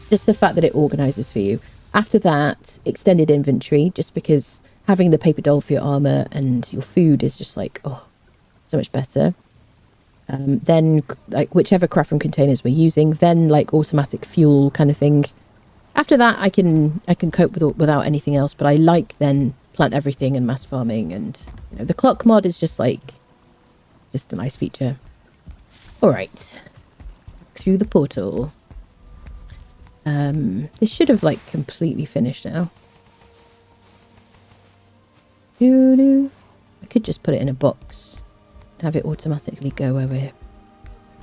just the fact that it organizes for you. After that, extended inventory, just because having the paper doll for your armor and your food is just like, oh, so much better. Then, like, whichever craft from containers we're using, then, like, automatic fuel kind of thing. After that, I can cope without anything else, but I like then PlantEverything and mass farming, and, you know, the ClockMod is just, like, just a nice feature. All right. Through the portal. This should have, like, completely finished now. I could just put it in a box and have it automatically go where we're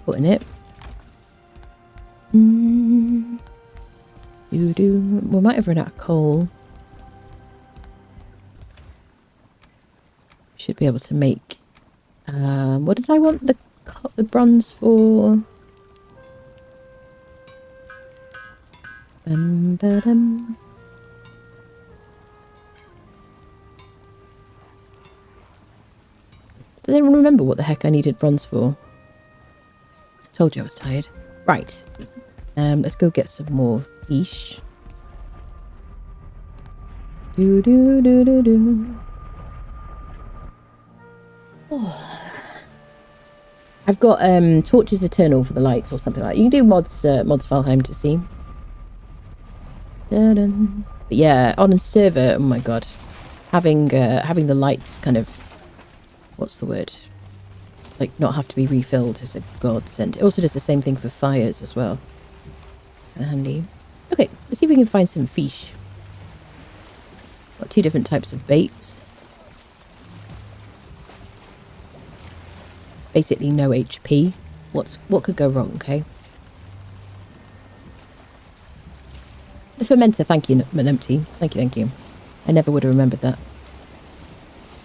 putting it. We might have run out of coal. Should be able to make... what did I want the bronze for? Ba-dum. Does anyone remember what the heck I needed bronze for? Told you I was tired. Right. Let's go get some more fish. Oh. I've got TorchesEternal for the lights or something like that. You can do mods Valheim to see. But yeah, on a server, oh my god, having the lights kind of, what's the word? Like not have to be refilled is a godsend. It also does the same thing for fires as well. It's kind of handy. Okay, let's see if we can find some fish. Got 2 different types of baits. Basically no HP. What could go wrong, okay? The fermenter, thank you, Empty. Thank you. I never would have remembered that.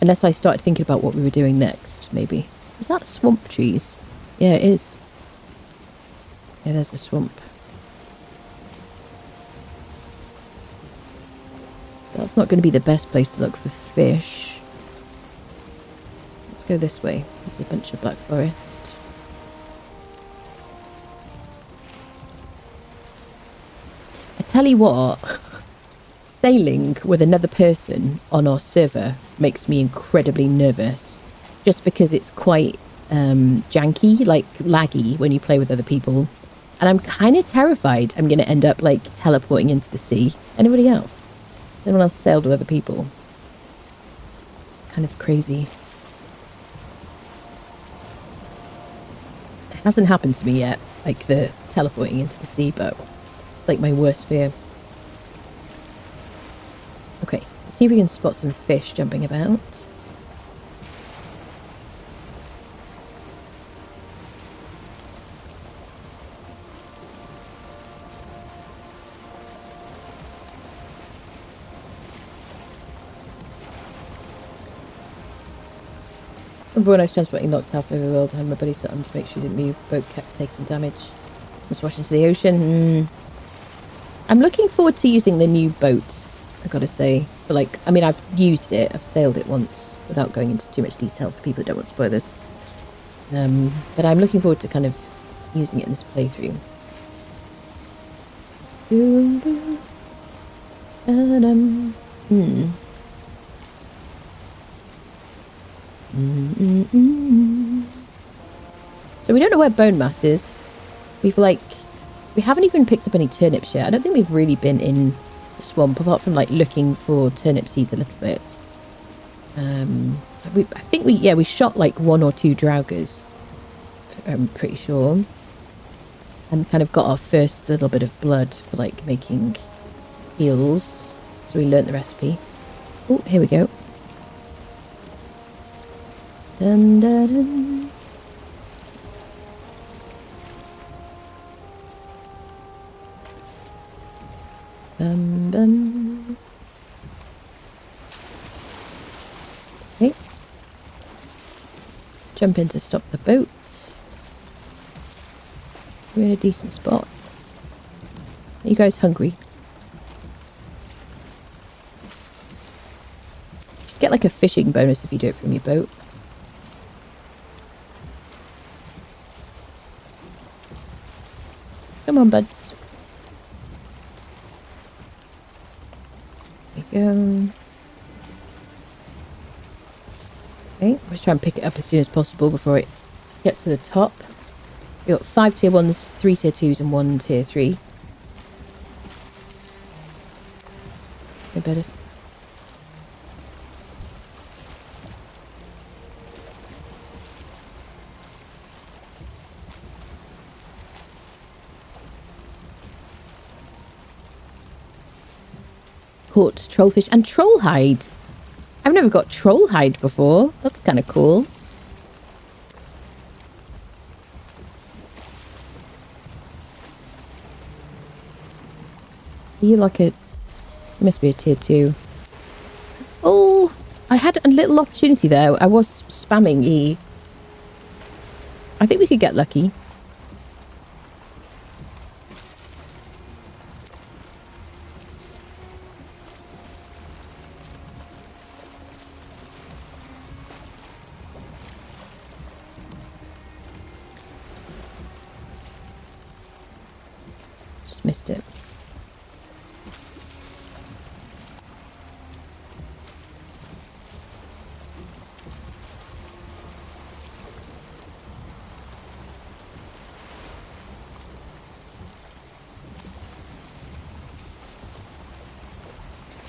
Unless I started thinking about what we were doing next, maybe. Is that swamp trees? Yeah, it is. Yeah, there's the swamp. That's not going to be the best place to look for fish. Let's go this way. There's a bunch of black forest. I tell you what, sailing with another person on our server makes me incredibly nervous. Just because it's quite janky, like laggy when you play with other people. And I'm kind of terrified I'm going to end up like teleporting into the sea. Anybody else? Anyone else sailed with other people? Kind of crazy. It hasn't happened to me yet, like the teleporting into the sea, but it's like my worst fear. Okay, let's see if we can spot some fish jumping about. Remember when I was transporting logs halfway over the world, I had my buddy sat on to make sure he didn't move. Boat kept taking damage. Was washed into the ocean. I'm looking forward to using the new boat, I gotta say. But like, I mean, I've used it. I've sailed it once without going into too much detail for people who don't want spoilers. But I'm looking forward to kind of using it in this playthrough. So we don't know where bone mass is. We haven't even picked up any turnips yet. I don't think we've really been in the swamp apart from like looking for turnip seeds a little bit. I think we shot like 1 or 2 draugrs, I'm pretty sure, and kind of got our first little bit of blood for like making heals. So we learnt the recipe. Oh, here we go. Dun, dun, dun. Bum, bum. Okay. Jump in to stop the boat. We're in a decent spot. Are you guys hungry? Get like a fishing bonus if you do it from your boat. Come on, buds. There we go. Okay, let's try and pick it up as soon as possible before it gets to the top. We've got 5 tier 1s, 3 tier 2s, and 1 tier 3. I better. Caught trollfish and troll hides. I've never got troll hide before. That's kind of cool. You like a... You must be a tier 2. Oh, I had a little opportunity there. I was spamming E. I think we could get lucky. Just missed it.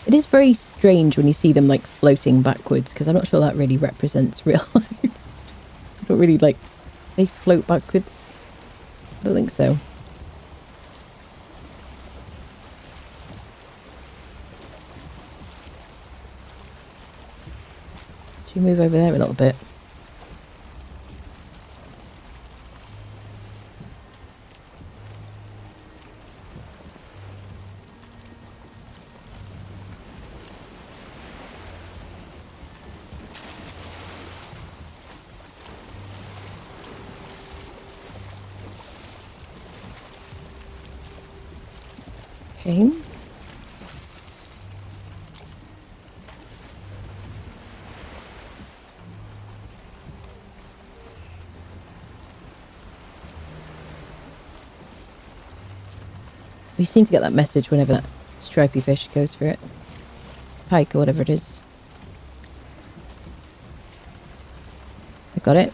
It is very strange when you see them like floating backwards, because I'm not sure that really represents real life. I don't really like... They float backwards? I don't think so. Should we move over there a little bit? Okay. We seem to get that message whenever that stripy fish goes for it. Pike or whatever it is. I got it.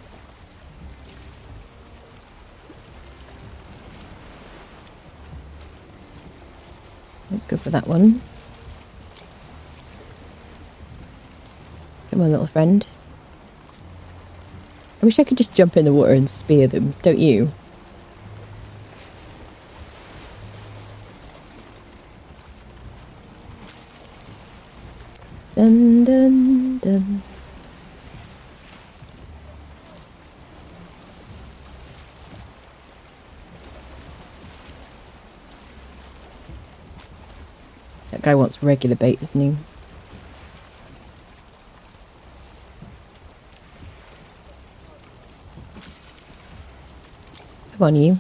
Let's go for that one. Come on, little friend. I wish I could just jump in the water and spear them, don't you? Dun dun dun. That guy wants regular bait, doesn't he? Come on, you.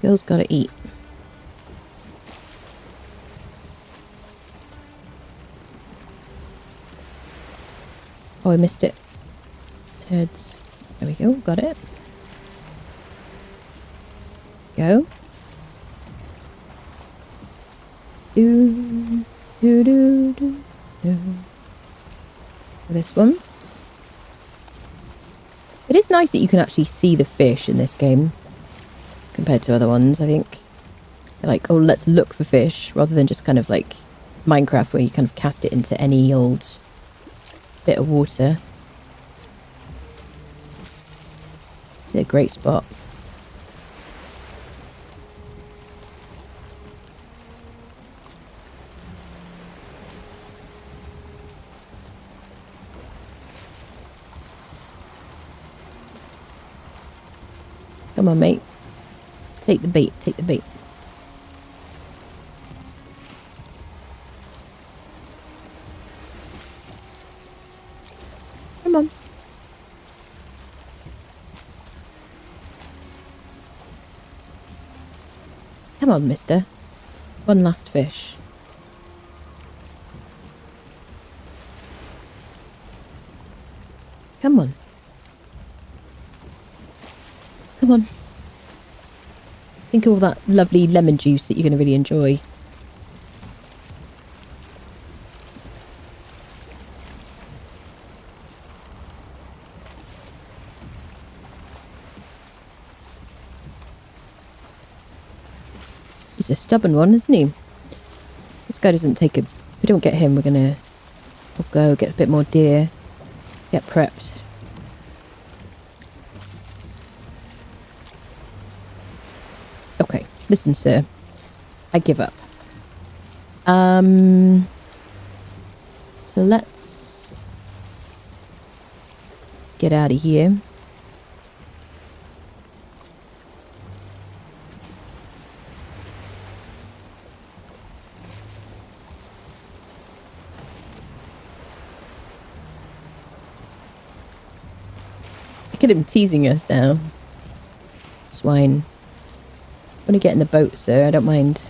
Girl's gotta eat. Oh, I missed it. Turds. There we go, got it. Go. Do, do, do, do, do. This one. It is nice that you can actually see the fish in this game compared to other ones, I think. Like, oh, let's look for fish rather than just kind of like Minecraft where you kind of cast it into any old bit of water. It's a great spot. Come on, mate. Take the bait, take the bait. Come on. Come on, mister. One last fish. Come on. Come on. Think of all that lovely lemon juice that you're going to really enjoy. He's a stubborn one, isn't he? This guy doesn't take a... If we don't get him, we're going to... We'll go get a bit more deer. Get prepped. Okay, listen, sir. I give up. So let's get out of here. at him teasing us now. Swine. Want to get in the boat, sir? I don't mind.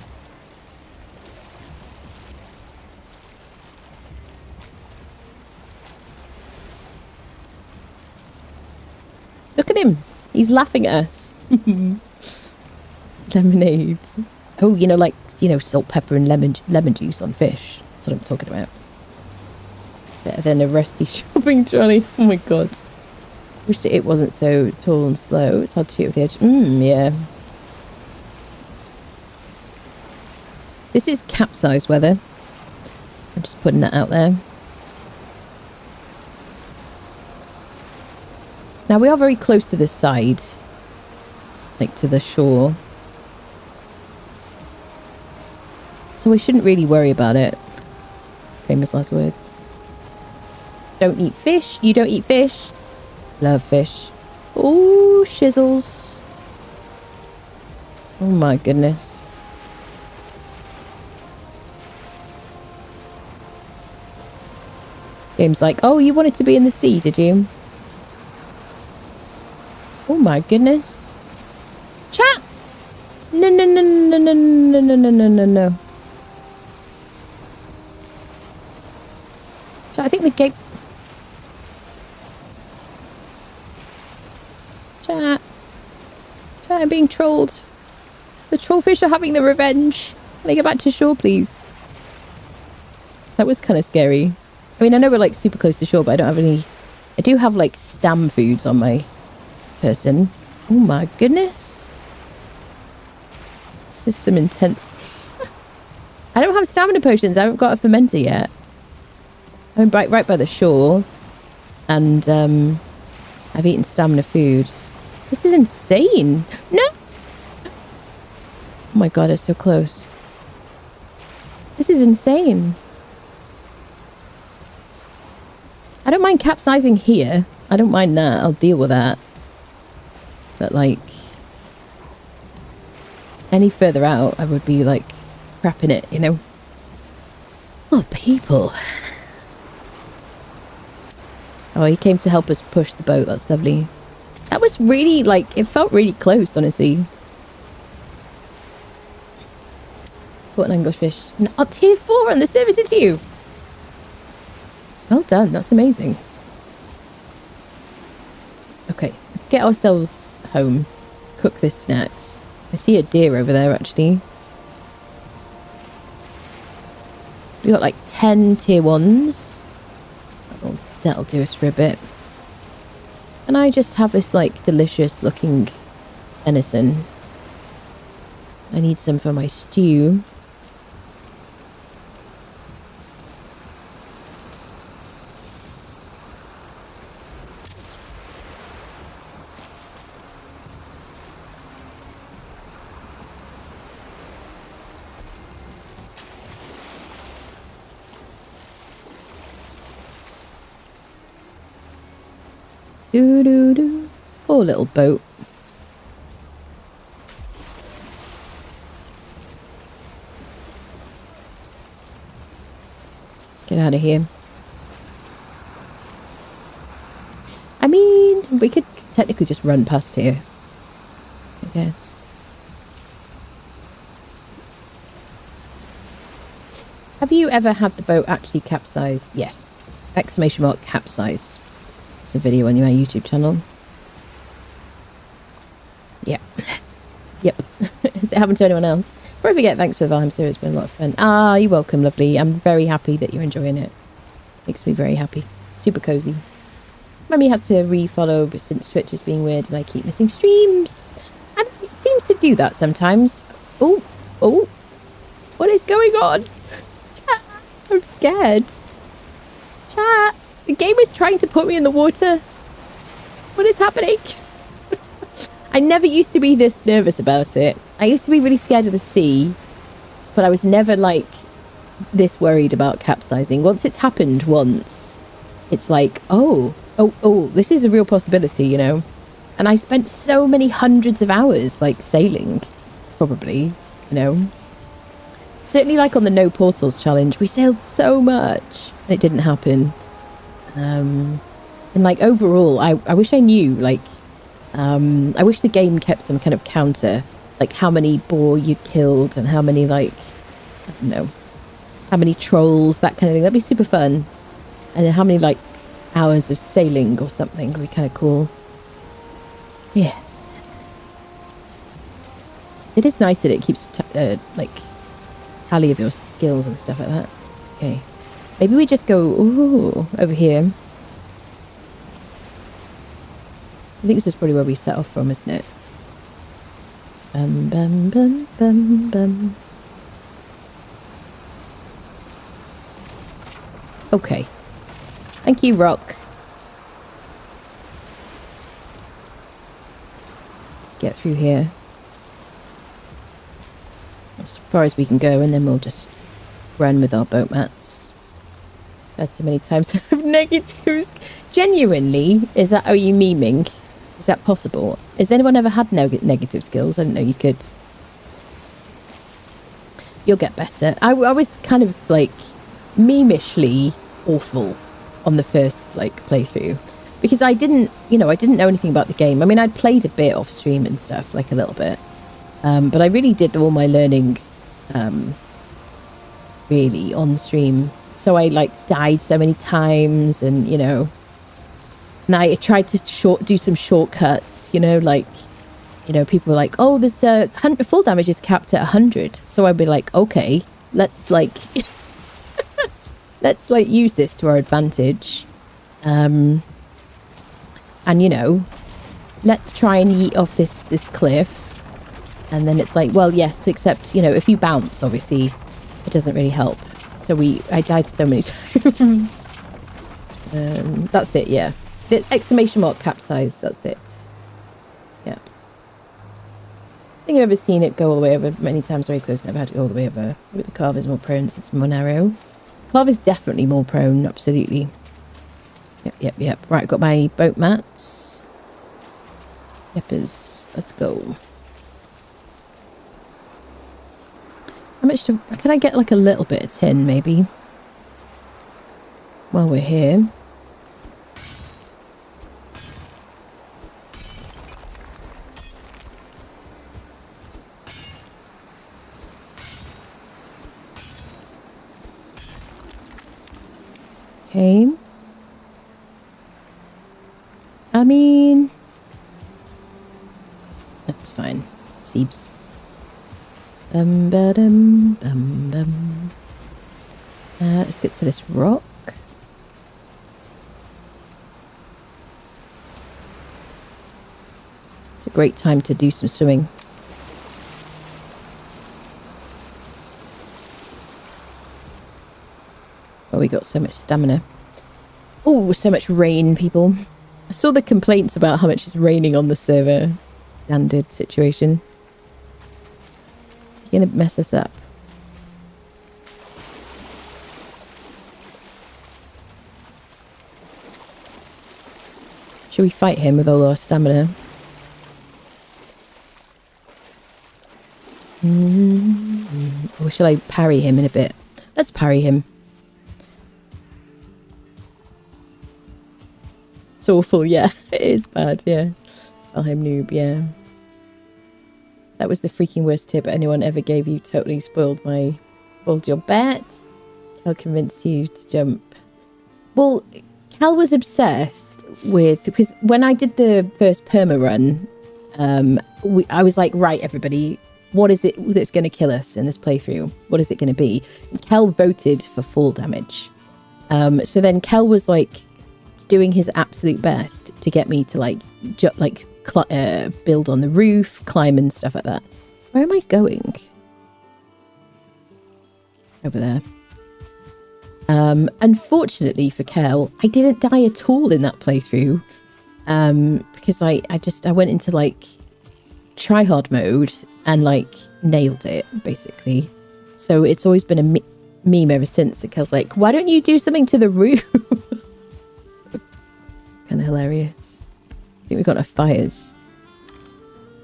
Look at him. He's laughing at us. Lemonade. Oh, you know, like, you know, salt, pepper and lemon juice on fish. That's what I'm talking about. Better than a rusty shopping trolley. Oh my god. Wish that it wasn't so tall and slow. It's hard to shoot with the edge. Yeah. This is capsize weather. I'm just putting that out there. Now we are very close to this side. Like to the shore. So we shouldn't really worry about it. Famous last words. Don't eat fish. You don't eat fish. Love fish. Oh, shizzles. Oh my goodness. Game's like, oh, you wanted to be in the sea, did you? Oh my goodness. Chat! No, no, no, no, no, no, no, no, no, no, no. Chat, I think the game... Chat. Chat, I'm being trolled. The trollfish are having the revenge. Can I get back to shore, please? That was kind of scary. I mean, I know we're like super close to shore, but I don't have any... I do have like stam foods on my person. Oh my goodness. This is some intensity. I don't have stamina potions. I haven't got a fermenter yet. I'm right by the shore. And I've eaten stamina food. This is insane. No! Oh my god, it's so close. This is insane. I don't mind capsizing here. I don't mind that. I'll deal with that. But like... any further out, I would be like crapping it, you know? Oh, people. Oh, he came to help us push the boat. That's lovely. That was really like... it felt really close, honestly. Caught an anglerfish. Oh, tier 4 on the server, did you? Well done, that's amazing. Okay, let's get ourselves home. Cook this snacks. I see a deer over there, actually. We got like 10 tier 1s. That'll do us for a bit. And I just have this like delicious looking venison. I need some for my stew. Doo-doo-doo. Poor little boat. Let's get out of here. I mean, we could technically just run past here, I guess. Have you ever had the boat actually capsize? Yes. Exclamation mark capsize. It's a video on my YouTube channel. Yeah. Yep. Has it happened to anyone else? Before I forget, thanks for the Valheim series. It's been a lot of fun. Ah, you're welcome, lovely. I'm very happy that you're enjoying it. Makes me very happy. Super cozy. Mummy had to re-follow since Twitch is being weird and I keep missing streams. And it seems to do that sometimes. Oh, oh. What is going on? Chat. I'm scared. Chat. The game is trying to put me in the water. What is happening? I never used to be this nervous about it. I used to be really scared of the sea, but I was never like this worried about capsizing. Once it's happened once, it's like, oh, this is a real possibility, you know? And I spent so many hundreds of hours like sailing, probably, you know? Certainly like on the No Portals challenge, we sailed so much and it didn't happen. And like overall, I wish I knew, like, I wish the game kept some kind of counter, like how many boar you killed and how many, like, I don't know, how many trolls, that kind of thing. That'd be super fun. And then how many, like, hours of sailing or something would be kind of cool. Yes. It is nice that it keeps, like, tally of your skills and stuff like that. Okay. Maybe we just go, ooh, over here. I think this is probably where we set off from, isn't it? Bum, bum, bum, bum, bum. Okay. Thank you, Rock. Let's get through here. As far as we can go, and then we'll just run with our boat mats. That's so many times negatives. Genuinely, is that, are you memeing? Is that possible? Has anyone ever had negative skills? I didn't know you could. You'll get better. I was kind of like memishly awful on the first like playthrough because I didn't know anything about the game. I mean, I'd played a bit off stream and stuff, like a little bit, but I really did all my learning really on stream. So I like died so many times, and and I tried to do some shortcuts, like, people were like, oh, this full damage is capped at 100. So I'd be like, okay, let's like, let's like use this to our advantage. And, let's try and yeet off this cliff. And then it's like, well, yes, except, if you bounce, obviously, it doesn't really help. So I died so many times. That's it, yeah. The exclamation mark capsize, that's it. Yeah. I think I've ever seen it go all the way over many times very close. Never had to go all the way over. But the carve is more prone since it's more narrow. Carve is definitely more prone, absolutely. Yep. Right, I've got my boat mats. Yeppers, let's go. How much can I get like a little bit of tin, maybe? While we're here. Okay. I mean, that's fine. Seeps. Let's get to this rock. It's a great time to do some swimming. Oh, we got so much stamina. Oh, so much rain, people. I saw the complaints about how much is raining on the server. Standard situation. You're gonna mess us up. Should we fight him with all our stamina? Or shall I parry him in a bit? Let's parry him. It's awful, yeah. It is bad, yeah. Valheim noob, yeah. That was the freaking worst tip anyone ever gave you. Totally spoiled your bet. Cal convinced you to jump. Well, Cal was obsessed with, because when I did the first perma run, I was like, right, everybody, what is it that's going to kill us in this playthrough? What is it going to be? And Cal voted for fall damage. So then Cal was like doing his absolute best to get me to build on the roof, climb and stuff like that. Where am I going? Over there. Unfortunately for Kel, I didn't die at all in that playthrough. Because I went into like try hard mode and like nailed it basically. So it's always been a meme ever since that Kel's like, why don't you do something to the roof? Kind of hilarious. I think we've got our fires.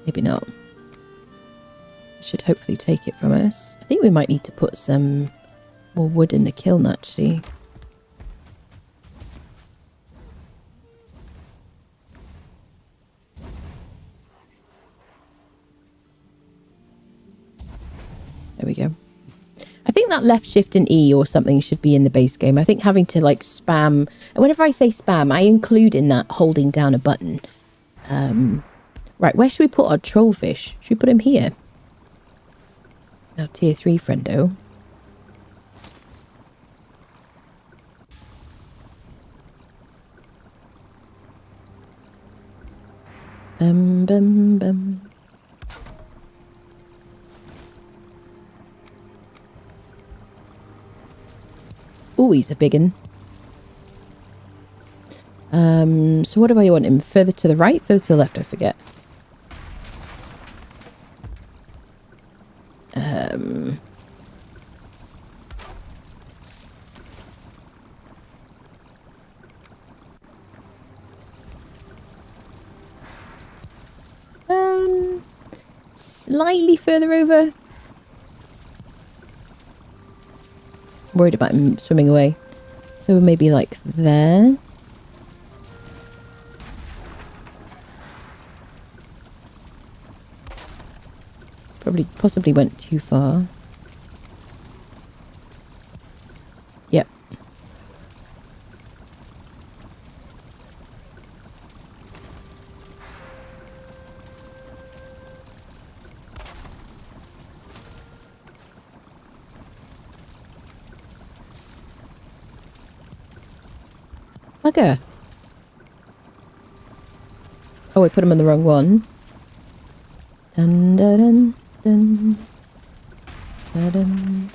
Maybe not. Should hopefully take it from us. I think we might need to put some more wood in the kiln actually. There we go. I think that left shift and E or something should be in the base game. I think having to like spam, and whenever I say spam, I include in that holding down a button. Right, where should we put our trollfish? Should we put him here? Our tier 3 friendo. Bum, bum, bum. Oh, he's a big one. So what do I want him? Further to the right? Further to the left? I forget. Slightly further over. Worried about him swimming away. So maybe like there. Possibly went too far. Yep. Bugger. Oh, I put him on the wrong one. Dun, dun, dun, dun, dun, dun.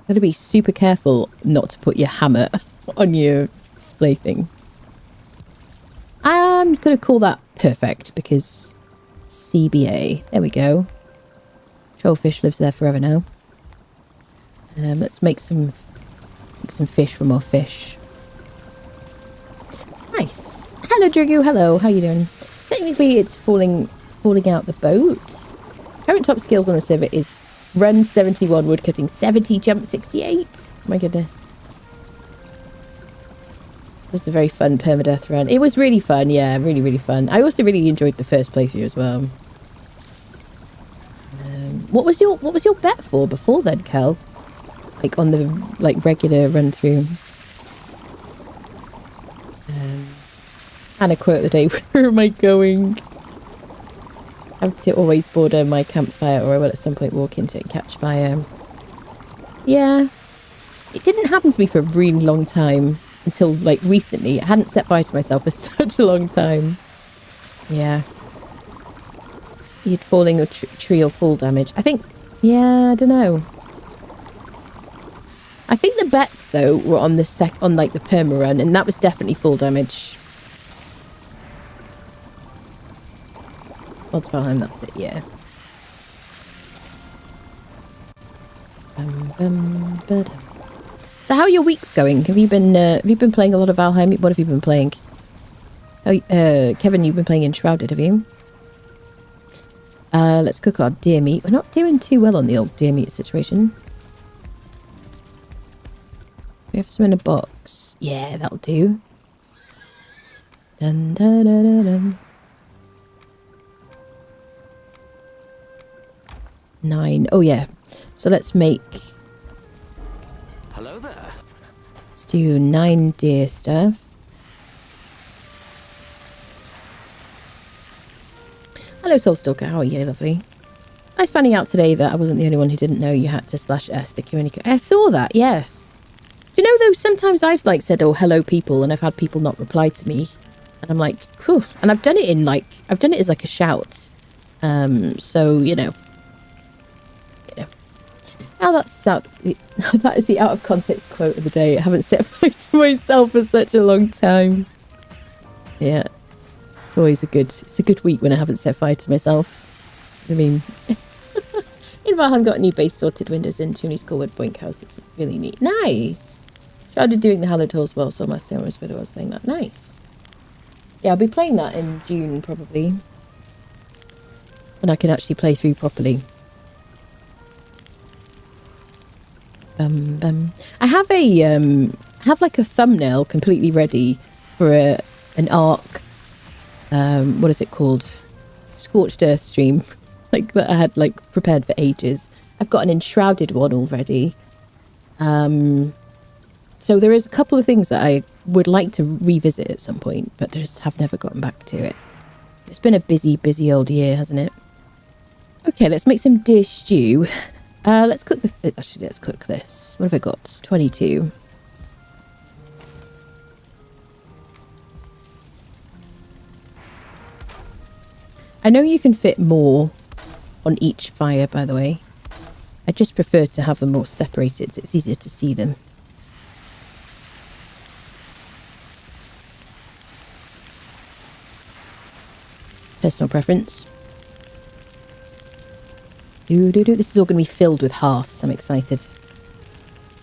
Gotta be super careful not to put your hammer on your display thing. I'm gonna call that perfect because CBA. There we go. Trollfish lives there forever now. Let's make some fish from our fish. Nice. Hello, Dragu. Hello. How you doing? Technically, it's falling out the boat. Current top skills on the server is run 71, woodcutting 70, jump 68. My goodness. It was a very fun permadeath run. It was really fun. Yeah, really, really fun. I also really enjoyed the first playthrough as well. What was your bet for before then, Kel? Like on the regular run through. And a quote of the day, where am I going? I have to always border my campfire or I will at some point walk into it and catch fire. Yeah. It didn't happen to me for a really long time until like recently. I hadn't set fire to myself for such a long time. Yeah. You'd falling a tree or fall damage. I think, yeah, I don't know. I think the bets though were on the the perma run, and that was definitely full damage. Odds Valheim, that's it, yeah. So how are your weeks going? Have you been playing a lot of Valheim? What have you been playing? Oh, Kevin, you've been playing Enshrouded, have you? Let's cook our deer meat. We're not doing too well on the old deer meat situation. We have some in a box. Yeah, that'll do. Dun, dun, dun, dun, dun. 9. Oh yeah. So let's make. Hello there. Let's do 9 deer stuff. Hello, Soulstalker. How are you, lovely? I was finding out today that I wasn't the only one who didn't know you had to /s to communicate. I saw that. Yes. Do you know though? Sometimes I've said, "Oh, hello, people," and I've had people not reply to me, and I'm like, "Cool." And I've done it as like a shout. So you know. Now that is the out of context quote of the day. I haven't set fire to myself for such a long time. Yeah. It's always a good week when I haven't set fire to myself. I mean, in Valheim got a new base, sorted windows in, chimney's cool wood, boink house. It's really neat. Nice. Started doing the Hallowed Halls well, so I must say I was playing that. Nice. Yeah, I'll be playing that in June probably. When I can actually play through properly. I have like a thumbnail completely ready for an Ark. What is it called? Scorched Earth stream. like that I had like prepared for ages. I've got an enshrouded one already. So there is a couple of things that I would like to revisit at some point, but just have never gotten back to it. It's been a busy, busy old year, hasn't it? Okay, let's make some deer stew. Let's cook actually, let's cook this. What have I got? 22. I know you can fit more on each fire, by the way. I just prefer to have them more separated so it's easier to see them. Personal preference. This is all going to be filled with hearths. I'm excited.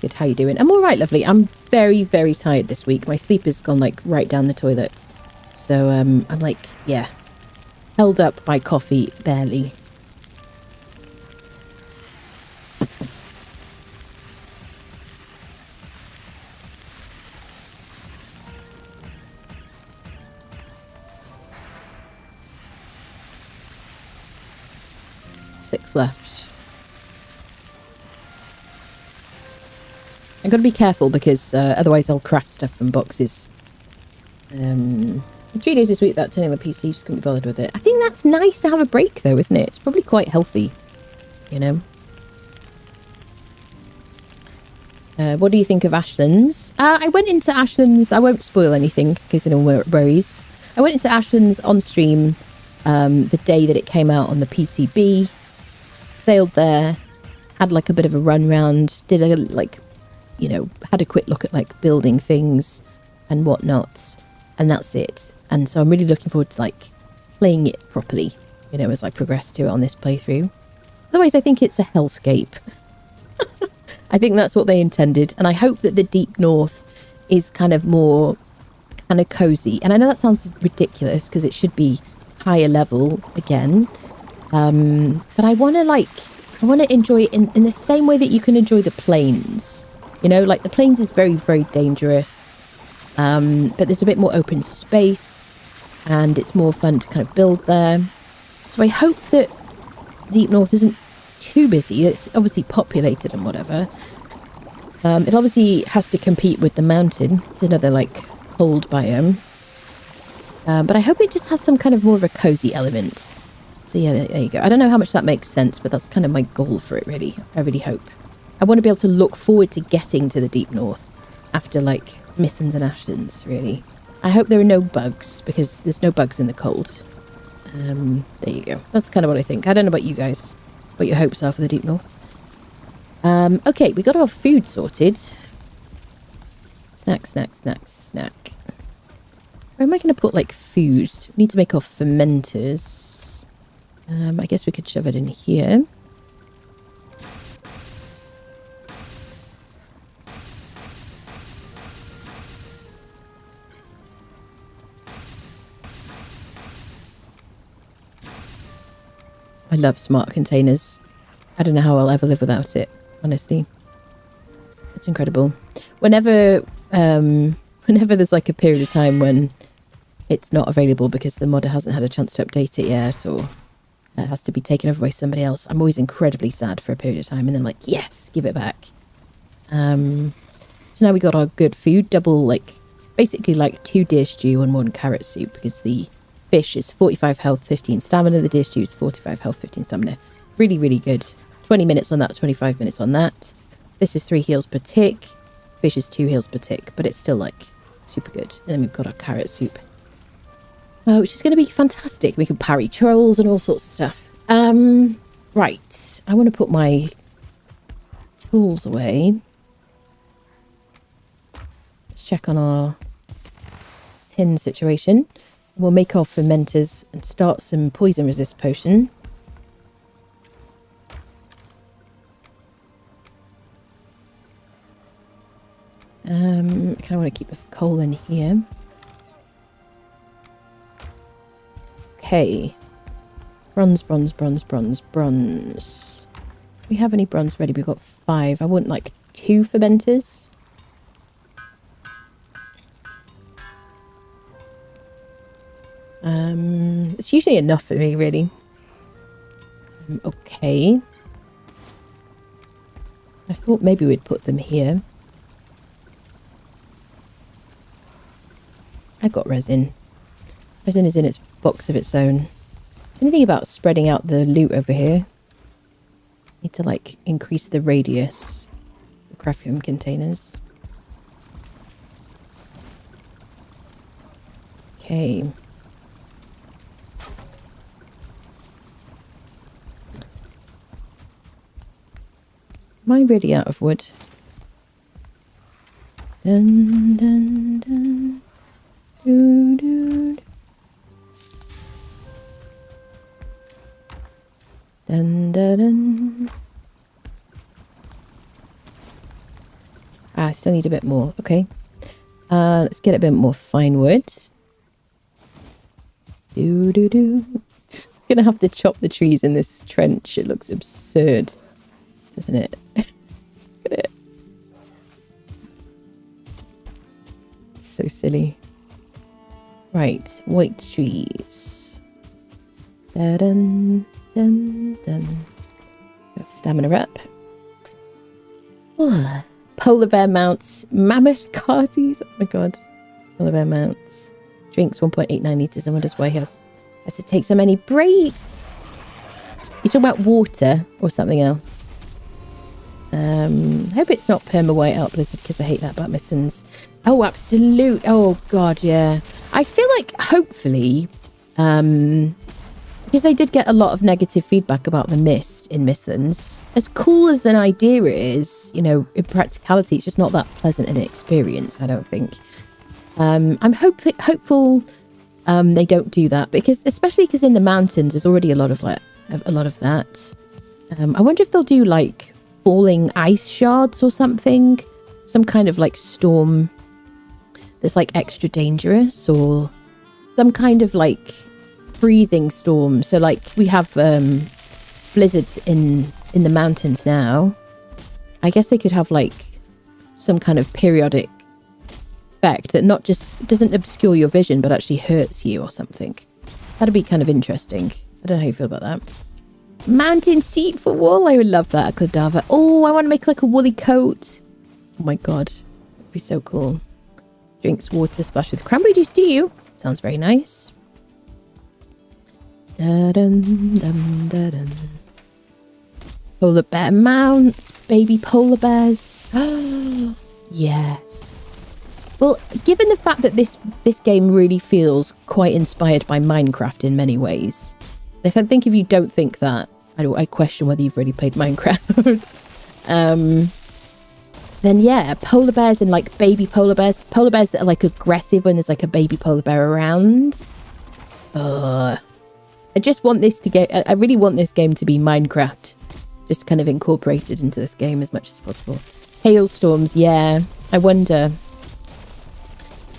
Good, how you doing? I'm all right, lovely. I'm very, very tired this week. My sleep has gone like right down the toilet. So I'm like, yeah, held up by coffee, barely. Six left. I'm going to be careful because otherwise I'll craft stuff from boxes. 3 days this week without turning the PC, just couldn't be bothered with it. I think that's nice to have a break though, isn't it? It's probably quite healthy, you know. What do you think of Ashlands? I went into Ashlands. I won't spoil anything in case anyone worries. I went into Ashlands on stream the day that it came out on the PTB. Sailed there, had like a bit of a run round, did a like, you know, had a quick look at like building things and whatnot, and that's it. And so I'm really looking forward to like playing it properly, you know, as I progress to it on this playthrough. Otherwise, I think it's a hellscape. I think that's what they intended, and I hope that the Deep North is kind of more kind of cozy. And I know that sounds ridiculous because it should be higher level again. But I want to enjoy it in the same way that you can enjoy the plains. You know, like the plains is very, very dangerous. But there's a bit more open space and it's more fun to kind of build there. So I hope that Deep North isn't too busy. It's obviously populated and whatever. It obviously has to compete with the mountain. It's another like cold biome. But I hope it just has some kind of more of a cozy element. So yeah, there you go. I don't know how much that makes sense, but that's kind of my goal for it, really. I really hope. I want to be able to look forward to getting to the Deep North after, like, Missons and Ashlands, really. I hope there are no bugs, because there's no bugs in the cold. There you go. That's kind of what I think. I don't know about you guys, what your hopes are for the Deep North. Okay, we got our food sorted. Snack, snack, snack, snack. Where am I going to put, like, food? We need to make our fermenters. I guess we could shove it in here. I love smart containers. I don't know how I'll ever live without it, honestly. It's incredible. Whenever there's like a period of time when it's not available because the modder hasn't had a chance to update it yet, or it has to be taken over by somebody else, I'm always incredibly sad for a period of time, and then like, yes, give it back. So now we got our good food, double, like, basically like 2 deer stew and 1 carrot soup, because the fish is 45 health, 15 stamina, the deer stew is 45 health, 15 stamina. Really, really good. 20 minutes on that, 25 minutes on that. This is 3 heals per tick. Fish is 2 heals per tick, but it's still like super good. And then we've got our carrot soup. Which is going to be fantastic. We can parry trolls and all sorts of stuff. Right. I want to put my tools away. Let's check on our tin situation. We'll make our fermenters and start some poison resist potion. I kind of want to keep the coal in here. Okay. Bronze, bronze, bronze, bronze, bronze. Do we have any bronze ready? We've got 5. I want like 2 fermenters. It's usually enough for me, really. Okay. I thought maybe we'd put them here. I got resin. Resin is in its box of its own. Anything about spreading out the loot over here? Need to like increase the radius of crafting containers. Okay. Am I really out of wood? Dun, dun, dun. Doo, doo. Dun, dun, dun. I still need a bit more. Okay. Let's get a bit more fine wood. Doo, doo, doo. I'm gonna have to chop the trees in this trench. It looks absurd, doesn't it? Look at it. So silly. Right, white trees. Dun, dun, dun. Stamina up. Oh, polar bear mounts, mammoth carsies. Oh my god. Polar bear mounts. Drinks 1.89 litres. I wonder why he has to take so many breaks. You talking about water or something else? Hope it's not perma white out blizzard because I hate that about mistens. Oh, absolute. Oh god, yeah. I feel like hopefully, because they did get a lot of negative feedback about the mist in mistens. As cool as an idea is, you know, in practicality, it's just not that pleasant an experience, I don't think. I'm hopeful they don't do that, because especially because in the mountains there's already a lot of that. I wonder if they'll do like falling ice shards or something, some kind of like storm that's like extra dangerous, or some kind of like freezing storm. So like we have blizzards in the mountains now. I guess they could have like some kind of periodic effect that not just doesn't obscure your vision but actually hurts you or something. That'd be kind of interesting. I don't know how you feel about that. Mountain sheep for wool. I would love that. A cadaver. Oh, I want to make like a woolly coat. Oh my god, it'd be so cool. Drinks water splashed with cranberry juice. Do you? Sounds very nice. Da-dun, dum, da-dun. Polar bear mounts, baby polar bears. Yes. Well, given the fact that this game really feels quite inspired by Minecraft in many ways, and if you don't think that, I question whether you've really played Minecraft. Then yeah, polar bears and like baby polar bears that are like aggressive when there's like a baby polar bear around. I just want this to get. I really want this game to be Minecraft, just kind of incorporated into this game as much as possible. Hailstorms, yeah. I wonder.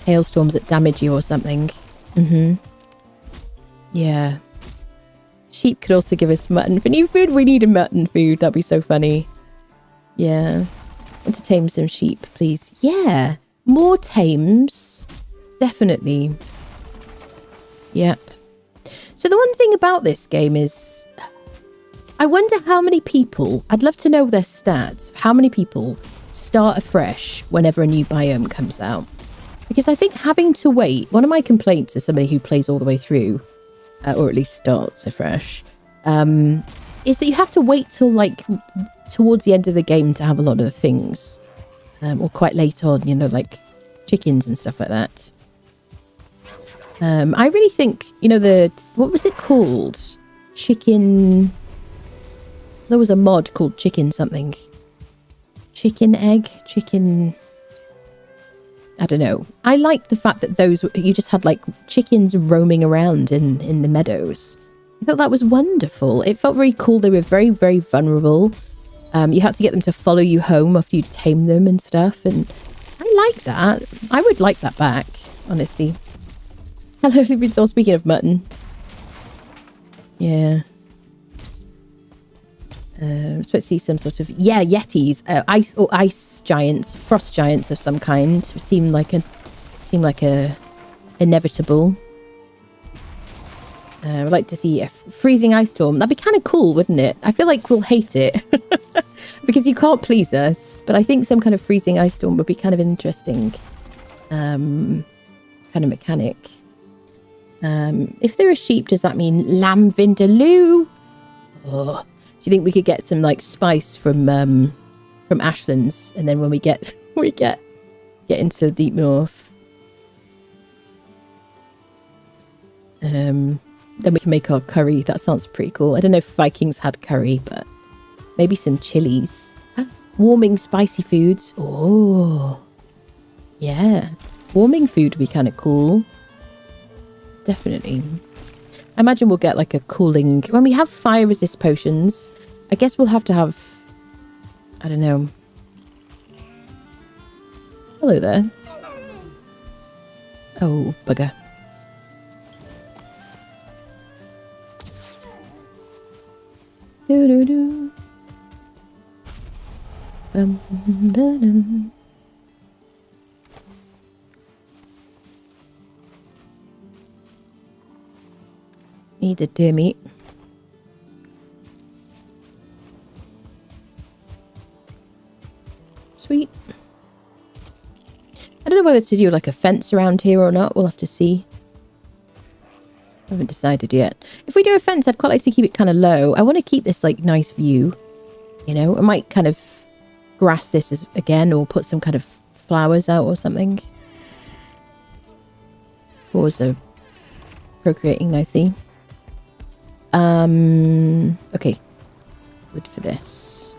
Hailstorms that damage you or something. Yeah. Sheep could also give us mutton for new food. We need a mutton food. That'd be so funny. Yeah. Want to tame some sheep, please? Yeah. More tames. Definitely. Yep. So the one thing about this game is, I wonder how many people, I'd love to know their stats, of how many people start afresh whenever a new biome comes out. Because I think having to wait, one of my complaints as somebody who plays all the way through, or at least starts afresh, is that you have to wait till like towards the end of the game to have a lot of the things, or quite late on, you know, like chickens and stuff like that. I really think, you know, what was it called? Chicken. There was a mod called chicken something. Chicken egg, chicken. I don't know. I liked the fact that you just had like chickens roaming around in the meadows. I thought that was wonderful. It felt very cool. They were very, very vulnerable. You had to get them to follow you home after you tame them and stuff. And I like that. I would like that back, honestly. Hello, so speaking of mutton. Yeah. Supposed to see some sort of yetis, ice giants, frost giants of some kind. It seemed like a inevitable. I'd like to see a freezing ice storm. That'd be kind of cool, wouldn't it? I feel like we'll hate it because you can't please us. But I think some kind of freezing ice storm would be kind of an interesting kind of mechanic. If there are sheep, does that mean lamb vindaloo? Oh, do you think we could get some like spice from Ashlands, and then when we get into the deep north, then we can make our curry. That sounds pretty cool. I don't know if Vikings had curry, but maybe some chilies. Warming spicy foods. Oh, yeah. Warming food would be kind of cool. Definitely. I imagine we'll get like a cooling... When we have fire resist potions, I guess we'll have to have... I don't know. Hello there. Oh, bugger. Do-do-do. Bum-ba-dum. Need the deer meat. Sweet. I don't know whether to do like a fence around here or not. We'll have to see. I haven't decided yet. If we do a fence, I'd quite like to keep it kind of low. I want to keep this like nice view. You know, I might kind of grass this as again, or put some kind of flowers out or something. Boars are procreating nicely. Okay. Wood for this.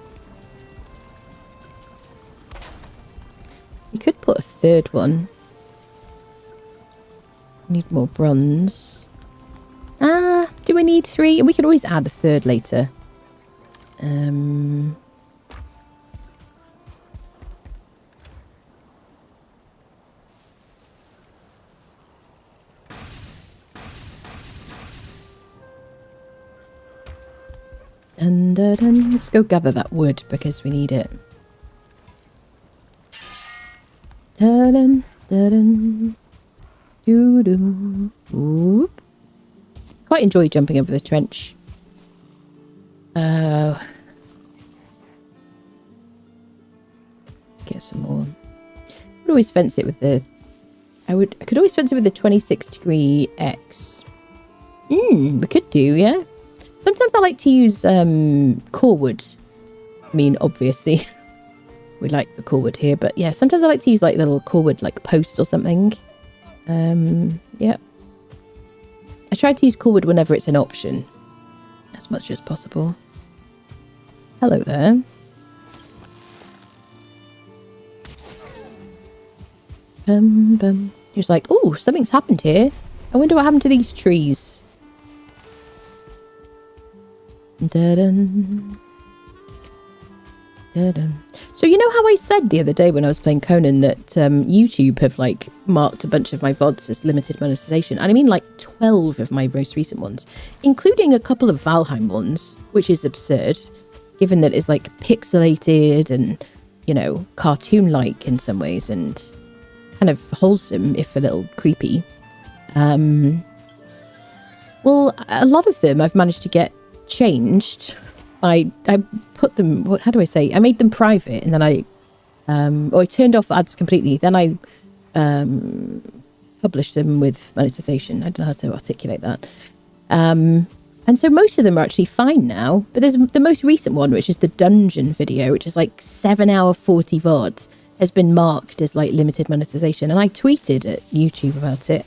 You could put a third one. Need more bronze. Do we need 3? We could always add a third later. Dun. Let's go gather that wood because we need it. Dun. Doo-doo. Whoop. Quite enjoy jumping over the trench. Let's get some more. I could always fence it with the... I could always fence it with the 26 degree X. We could do, yeah. Sometimes I like to use core wood. I mean, obviously, we like the core wood here, but yeah, sometimes I like to use like little core wood, like posts or something. Yeah. I try to use core wood whenever it's an option, as much as possible. Hello there. Bum. He was like, oh, something's happened here. I wonder what happened to these trees. Dun. So you know how I said the other day when I was playing Conan that YouTube have like marked a bunch of my VODs as limited monetization, and I mean like 12 of my most recent ones, including a couple of Valheim ones, which is absurd given that it's like pixelated and, you know, cartoon-like in some ways and kind of wholesome if a little creepy. Well, a lot of them I've managed to get changed. I put them, how do I say? I made them private, and then I turned off ads completely. Then I published them with monetization. I don't know how to articulate that. And so most of them are actually fine now. But there's the most recent one, which is the dungeon video, which is like 7-hour 40 VOD, has been marked as like limited monetization. And I tweeted at YouTube about it.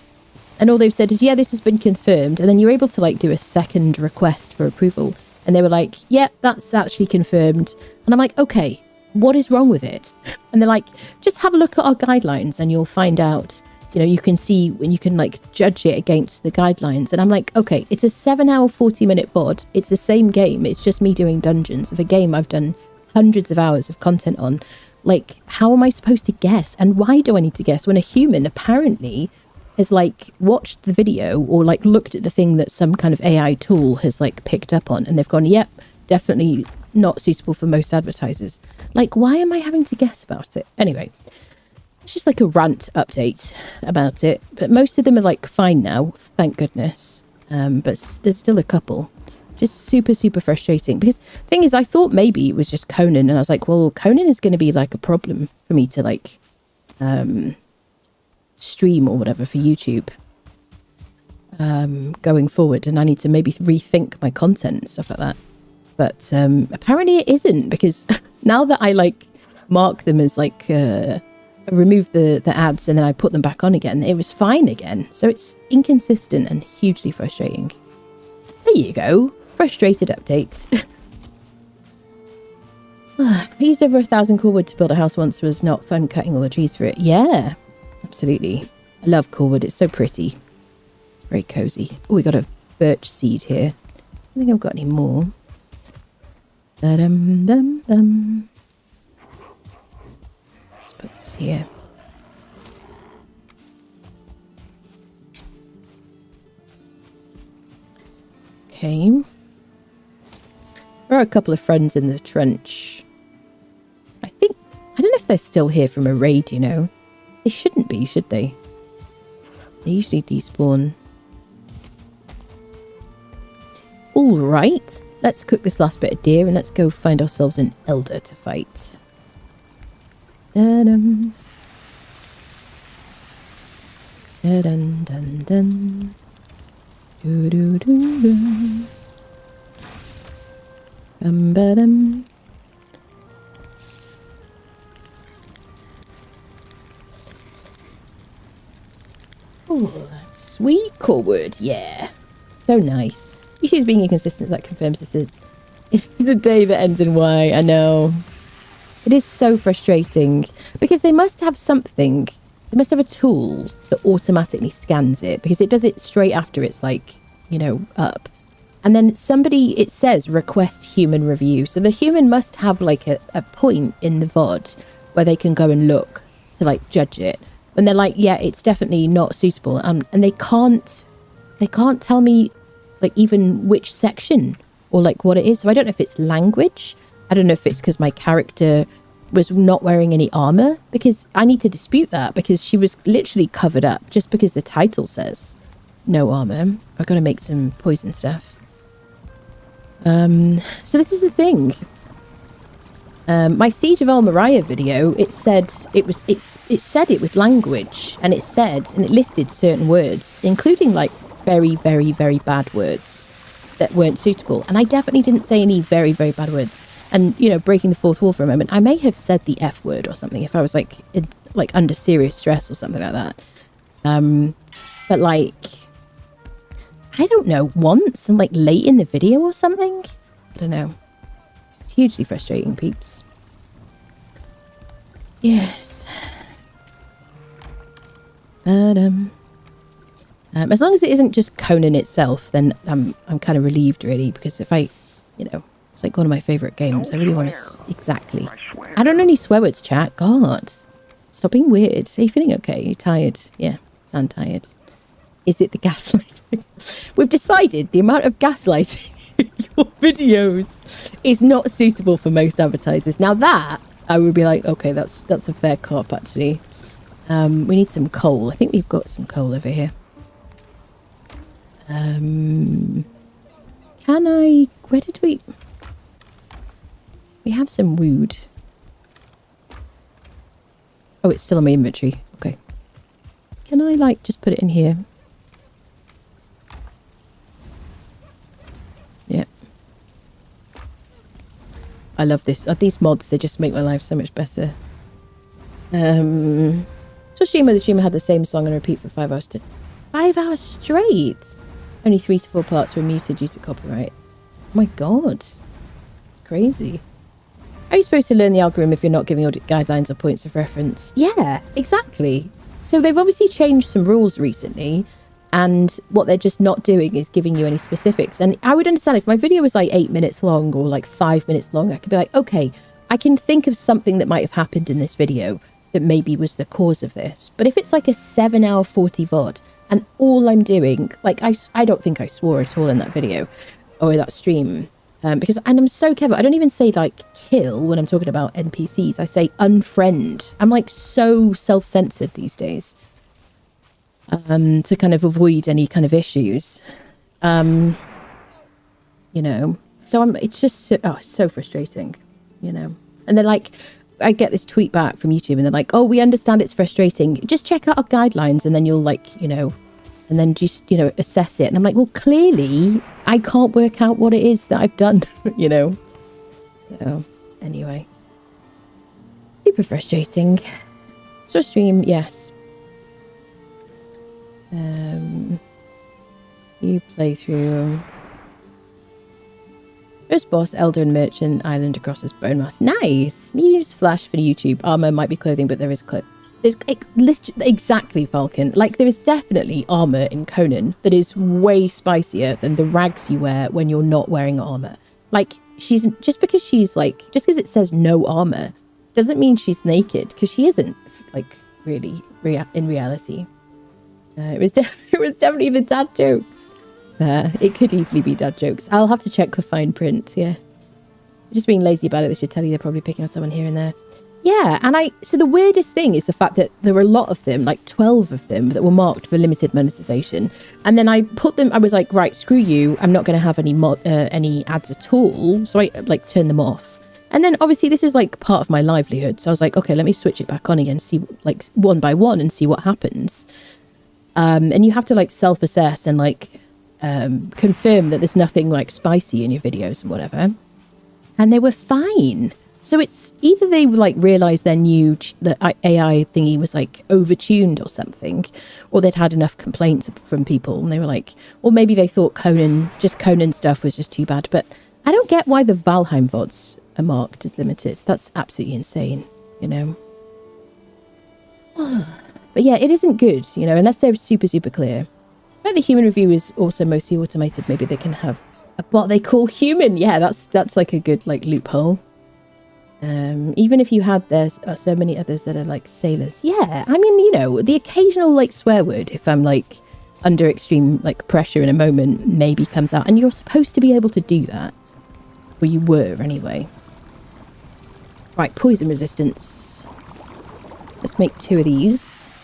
And all they've said is, yeah, this has been confirmed. And then you're able to like do a second request for approval. And they were like, yeah, that's actually confirmed. And I'm like, okay, what is wrong with it? And they're like, just have a look at our guidelines and you'll find out, you know, you can see when you can like judge it against the guidelines. And I'm like, okay, it's a 7-hour, 40-minute VOD. It's the same game. It's just me doing dungeons of a game I've done hundreds of hours of content on. Like, how am I supposed to guess? And why do I need to guess when a human apparently has like watched the video or like looked at the thing that some kind of AI tool has like picked up on and they've gone, yep, definitely not suitable for most advertisers. Like, why am I having to guess about it? Anyway, it's just like a rant update about it, but most of them are like fine now, thank goodness. but there's still a couple. Just super, super frustrating. Because the thing is, I thought maybe it was just Conan, and I was like, well, Conan is going to be like a problem for me to like stream or whatever for YouTube going forward, and I need to maybe rethink my content and stuff like that. But apparently it isn't, because now that I like mark them as like remove the ads and then I put them back on again, it was fine again. So it's inconsistent and hugely frustrating. There you go. Frustrated update. I used over 1,000 core wood to build a house once. It was not fun cutting all the trees for it. Yeah, absolutely. I love core wood. It's so pretty. It's very cozy. Oh, we got a birch seed here. I don't think I've got any more. Dum-dum-dum. Let's put this here. Okay. There are a couple of friends in the trench. I don't know if they're still here from a raid, you know. They shouldn't be, should they? They usually despawn. All right. Let's cook this last bit of deer and let's go find ourselves an elder to fight. Da-dum. Da-dun-dun-dun. Do-do-do-do. Ba-dum. Oh, sweet core wood, yeah. So nice. Issues being inconsistent, that confirms this is the day that ends in Y. I know. It is so frustrating because they must have something. They must have a tool that automatically scans it, because it does it straight after it's like, you know, up. And then it says request human review. So the human must have like a point in the VOD where they can go and look to like judge it. And they're like, yeah, it's definitely not suitable. And they can't tell me like even which section or like what it is. So I don't know if it's language. I don't know if it's because my character was not wearing any armor, because I need to dispute that, because she was literally covered up just because the title says no armor. I've got to make some poison stuff. So this is the thing. My Siege of Almeria video, it said it was language, and it listed certain words, including like very, very, very bad words that weren't suitable. And I definitely didn't say any very, very bad words. And, you know, breaking the fourth wall for a moment, I may have said the F word or something if I was like under serious stress or something like that. But like, I don't know, once and like late in the video or something. I don't know. It's hugely frustrating, peeps. Yes. But as long as it isn't just Conan itself, then I'm kind of relieved, really, because if I, you know, it's like one of my favorite games. I really want to exactly. I don't know any swear words, chat. God, stop being weird. Are you feeling okay? Are you tired? Yeah, sound tired. Is it the gaslighting? We've decided the amount of gaslighting in your videos is not suitable for most advertisers. Now that I would be like, okay, that's a fair cop, actually. We need some coal. I think we've got some coal over here. Can I? Where did we? We have some wood. Oh, it's still in my inventory. Okay. Can I like just put it in here? Yeah. I love this. These mods, they just make my life so much better. So the streamer had the same song on repeat for 5 hours 5 hours straight. Only 3 to 4 parts were muted due to copyright. Oh my god. It's crazy. How are you supposed to learn the algorithm if you're not giving audit guidelines or points of reference? Yeah, exactly. So they've obviously changed some rules recently, and what they're just not doing is giving you any specifics. And I would understand if my video was like 8 minutes long or like 5 minutes long, I could be like, okay, I can think of something that might have happened in this video that maybe was the cause of this. But if it's like a 7-hour 40 VOD, and all I'm doing, like I don't think I swore at all in that video or that stream. And I'm so careful. I don't even say like kill when I'm talking about NPCs. I say unfriend. I'm like so self-censored these days to kind of avoid any kind of issues. You know, so it's just so frustrating, you know. And they're like, I get this tweet back from YouTube and they're like, oh, we understand it's frustrating. Just check out our guidelines and then you'll like, you know, and then just, you know, assess it. And I'm like, well, clearly I can't work out what it is that I've done, you know. So anyway, super frustrating. So stream, yes. You play through first boss, Elder and Merchant Island across this bone mass. Nice. You use flash for YouTube. Armor might be clothing, but there is there's exactly, Falcon. Like there is definitely armor in Conan that is way spicier than the rags you wear when you're not wearing armor. Like she's just because it says no armor doesn't mean she's naked, because she isn't. Like really, in reality, it was definitely the dad jokes. It could easily be dad jokes. I'll have to check the fine print. Yeah, just being lazy about it. They should tell you they're probably picking on someone here and there. Yeah, and so the weirdest thing is the fact that there were a lot of them, like 12 of them, that were marked for limited monetization. And then I was like, right, screw you. I'm not going to have any ads at all. So I like turned them off. And then obviously this is like part of my livelihood. So I was like, okay, let me switch it back on again, see like one by one and see what happens. And you have to like self-assess and like confirm that there's nothing like spicy in your videos and whatever. And they were fine. So it's either they like realized their new AI thingy was like overtuned or something, or they'd had enough complaints from people and they were like, or maybe they thought Conan stuff was just too bad. But I don't get why the Valheim VODs are marked as limited. That's absolutely insane, you know. But yeah, it isn't good, you know, unless they're super, super clear. But the human review is also mostly automated. Maybe they can have a bot they call human. Yeah, that's like a good like loophole. Even if you had, there's so many others that are like sailors. Yeah, I mean, you know, the occasional like swear word, if I'm like under extreme like pressure in a moment, maybe comes out, and you're supposed to be able to do that, or you were anyway. Right, poison resistance. Let's make 2 of these.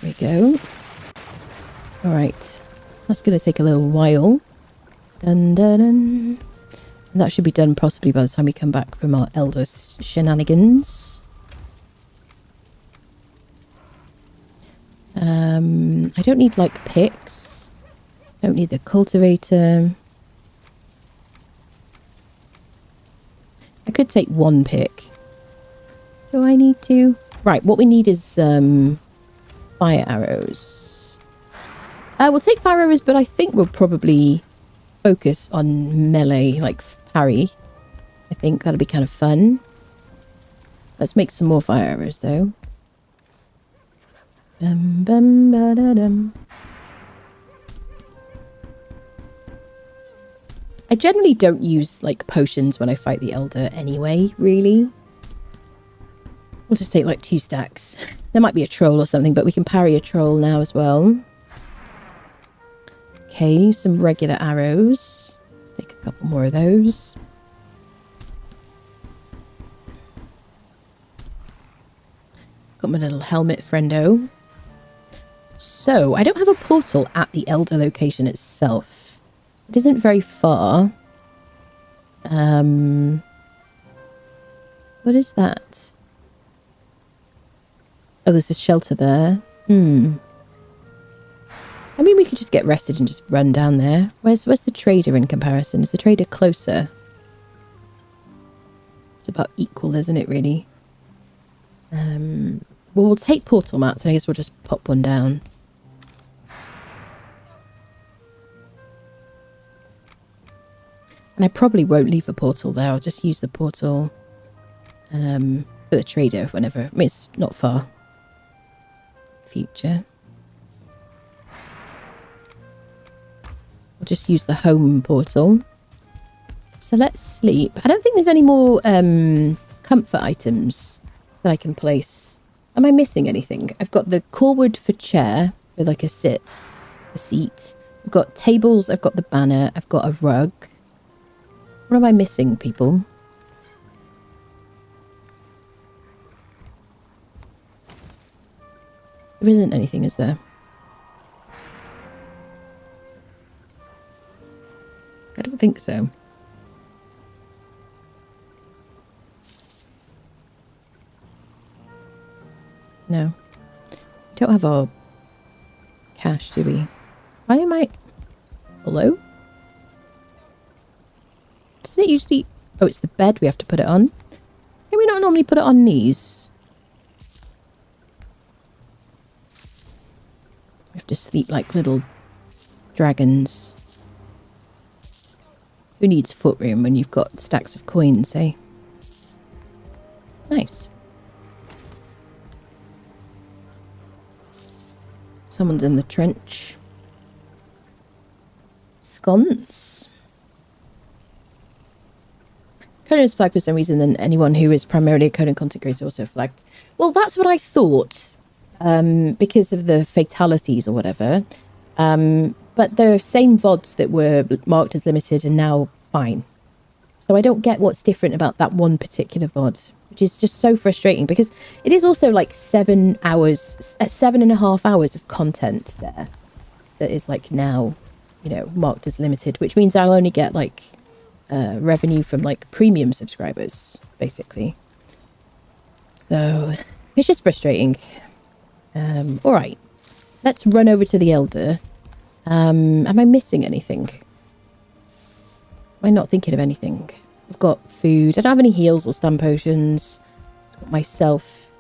There we go. All right, that's going to take a little while. Dun dun dun. And that should be done possibly by the time we come back from our elder shenanigans. I don't need like picks. Don't need the cultivator. I could take 1 pick. Do I need to? Right, what we need is fire arrows. We'll take fire arrows, but I think we'll probably focus on melee, like parry. I think that'll be kind of fun. Let's make some more fire arrows though. Bum, bum, ba, da, dum. I generally don't use like potions when I fight the elder anyway, really. We'll just take like 2 stacks. There might be a troll or something, but we can parry a troll now as well. Okay, some regular arrows. Take a couple more of those. Got my little helmet friendo. So, I don't have a portal at the Elder location itself. It isn't very far. What is that? Oh, there's a shelter there. I mean, we could just get rested and just run down there. Where's the trader in comparison? Is the trader closer? It's about equal, isn't it, really? Well, we'll take portal mats, and I guess we'll just pop one down. And I probably won't leave a portal there. I'll just use the portal for the trader whenever. I mean, it's not far. Future. I'll just use the home portal. So let's sleep. I don't think there's any more comfort items that I can place. Am I missing anything? I've got the corewood for chair with like a seat. I've got tables. I've got the banner. I've got a rug. What am I missing, people? There isn't anything, is there? I don't think so. No. We don't have our cash, do we? Why am I... Hello? Doesn't it usually... Oh, it's the bed we have to put it on. Can we not normally put it on these? We have to sleep like little dragons. Who needs foot room when you've got stacks of coins, eh? Nice. Someone's in the trench. Sconce. Conan is flagged for some reason, then anyone who is primarily a Conan content creator also flagged. Well, that's what I thought, because of the fatalities or whatever. But the same VODs that were marked as limited are now fine. So I don't get what's different about that one particular VOD, which is just so frustrating because it is also like 7 hours, 7.5 hours of content there that is like now, you know, marked as limited, which means I'll only get like revenue from like premium subscribers, basically. So it's just frustrating. All right, let's run over to the Elder. Am I missing anything? Am I not thinking of anything? I've got food. I don't have any heals or stun potions. I've got myself.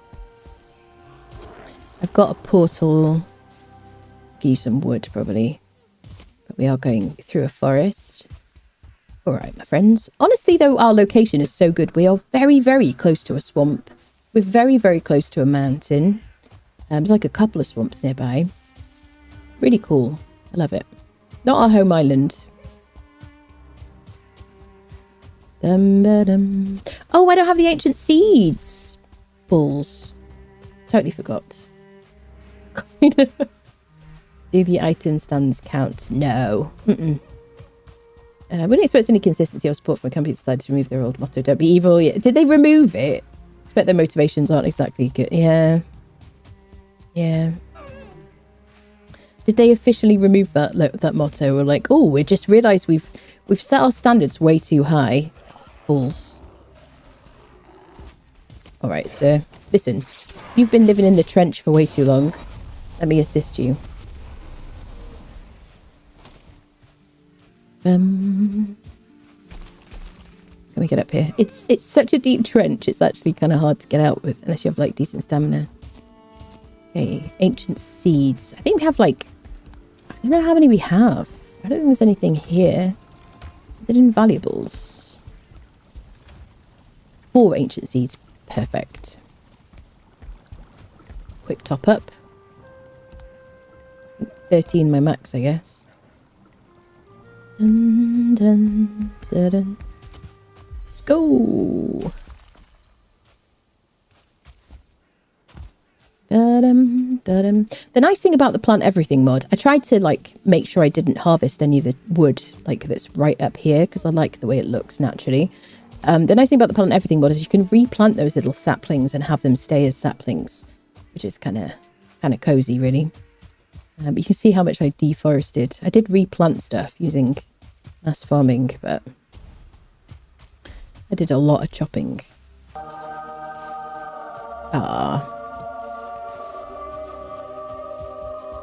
I've got a portal. Give you some wood, probably. But we are going through a forest. All right, my friends. Honestly, though, our location is so good. We are very, very close to a swamp. We're very, very close to a mountain. There's like a couple of swamps nearby. Really cool. I love it. Not our home island. Oh, I don't have the ancient seeds. Balls. Totally forgot. Do the item stands count? No. Wouldn't expect any consistency or support from a company that decided to remove their old motto, don't be evil. Yeah. Did they remove it? I expect their motivations aren't exactly good. Yeah. Yeah. Did they officially remove that motto? Or like, oh, we just realised we've set our standards way too high. Balls. All right, sir. Listen, you've been living in the trench for way too long. Let me assist you. Can we get up here? It's such a deep trench. It's actually kind of hard to get out with unless you have like decent stamina. Okay, ancient seeds. I think we have like, I don't know how many we have. I don't think there's anything here. Is it in valuables? 4 ancient seeds. Perfect. Quick top up. 13 my max, I guess. Dun, dun, dun, dun. Let's go. The nice thing about the Plant Everything mod, I tried to like make sure I didn't harvest any of the wood like that's right up here because I like the way it looks naturally. The nice thing about the Plant Everything mod is you can replant those little saplings and have them stay as saplings, which is kind of cozy, really. But you can see how much I deforested. I did replant stuff using MassFarming, but I did a lot of chopping. Ah.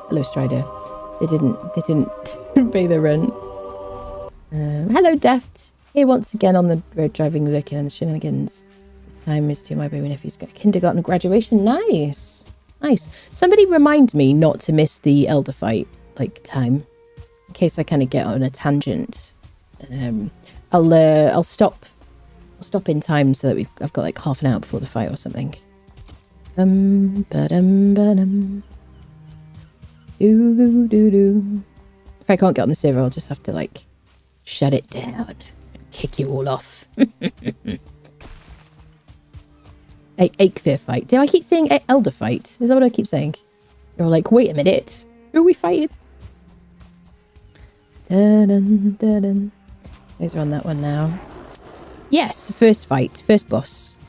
Hello, Strider. They didn't pay the rent. Hello, Deft. Here once again on the road driving, looking at the shenanigans. This time is to my baby nephew's kindergarten graduation. Nice. Nice. Somebody remind me not to miss the Elder fight, like, time. In case I kind of get on a tangent. I'll stop in time so that I've got like half an hour before the fight or something. If I can't get on the server, I'll just have to like shut it down and kick you all off. Aikfir fight. Do I keep saying Elder fight? Is that what I keep saying? You're like, wait a minute. Who are we fighting? Dun, dun, dun. Guys are on that one now. Yes, first fight, first boss.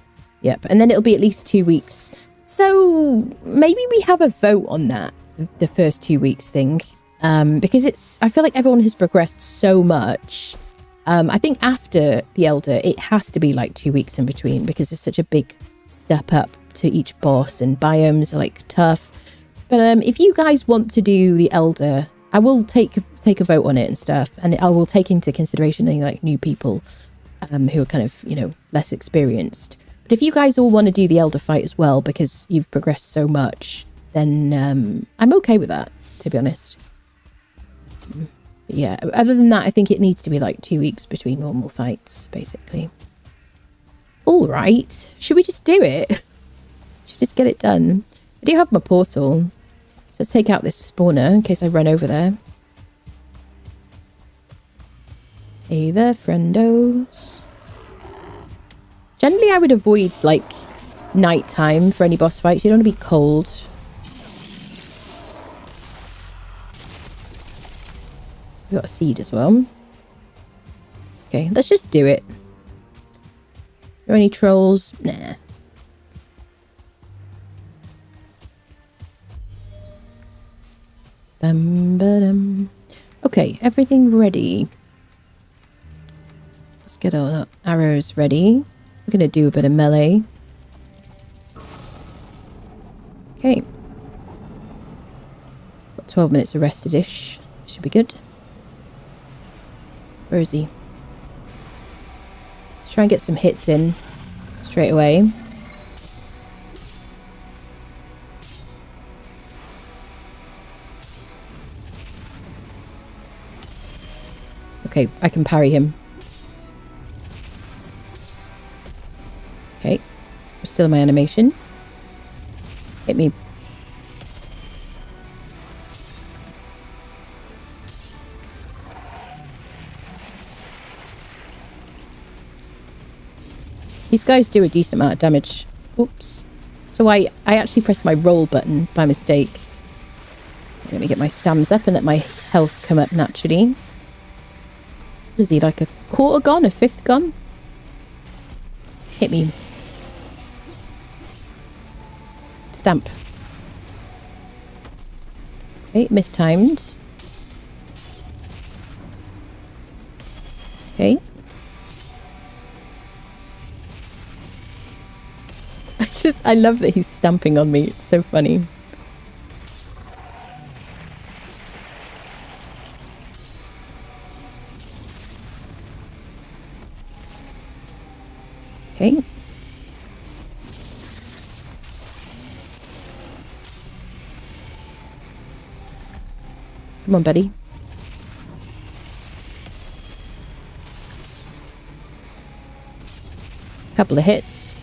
Yep, and then it'll be at least 2 weeks. So maybe we have a vote on that, the first 2 weeks thing. Because I feel like everyone has progressed so much I think after the Elder, it has to be like 2 weeks in between because it's such a big step up to each boss and biomes are like tough. But if you guys want to do the Elder, I will take a vote on it and stuff, and I will take into consideration any like new people who are kind of, you know, less experienced. But if you guys all want to do the Elder fight as well because you've progressed so much, then I'm okay with that, to be honest. But yeah, other than that, I think it needs to be like 2 weeks between normal fights, basically. All right, should we just do it? Should we just get it done? I do have my portal. Let's take out this spawner in case I run over there. Hey there, friendos. Generally, I would avoid, like, nighttime for any boss fights. You don't want to be cold. We got a seed as well. Okay, let's just do it. Are there any trolls? Nah. Bum-ba-dum. Okay, everything ready. Let's get our arrows ready. We're going to do a bit of melee. Okay. Got 12 minutes of rested-ish. Should be good. Where is he? Let's try and get some hits in straight away. Okay, I can parry him. Okay, we're still in my animation. Hit me. These guys do a decent amount of damage. Oops. So I actually pressed my roll button by mistake. Let me get my stamina up and let my health come up naturally. What is he, like a quarter gone? A fifth gone? Hit me. Stamp. Okay, mistimed. Okay. I love that he's stamping on me. It's so funny. Okay. Come on, buddy. Couple of hits.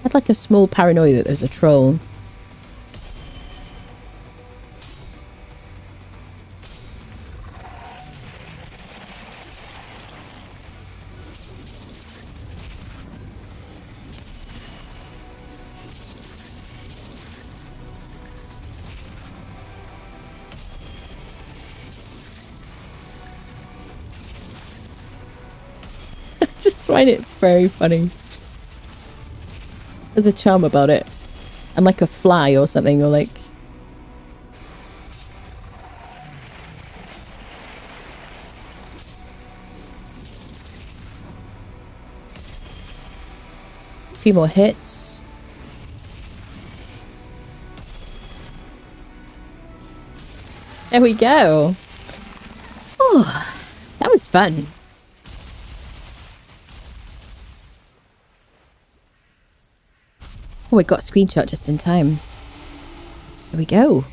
I had like a small paranoia that there's a troll. I just find it very funny. There's a charm about it. I'm like a fly or something, or like... a few more hits. There we go. Oh, that was fun. Oh, I got a screenshot just in time. There we go.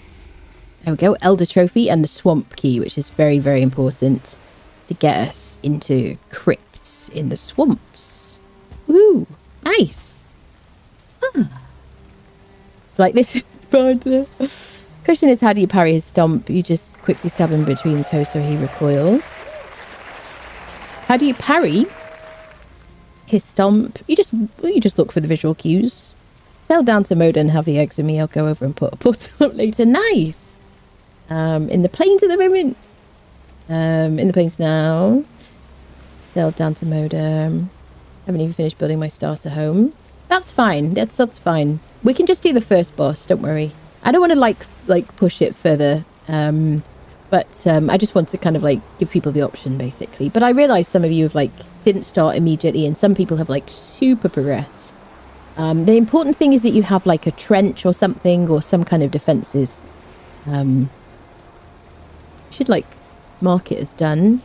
There we go. Elder Trophy and the Swamp Key, which is very, very important to get us into crypts in the swamps. Woo! Nice! Ah. It's like this is fun. Question is, how do you parry his stomp? You just quickly stab him between the toes so he recoils. How do you parry his stomp? You just look for the visual cues. Sail down to Moda and have the eggs with me. I'll go over and put a portal up later. Nice. In the plains at the moment. In the plains now. Sail down to Moda. Haven't even finished building my starter home. That's fine. That's fine. We can just do the first boss. Don't worry. I don't want to like push it further, but I just want to kind of like give people the option basically. But I realized some of you have like didn't start immediately, and some people have like super progressed. The important thing is that you have like a trench or something, or some kind of defenses. Should like mark it as done.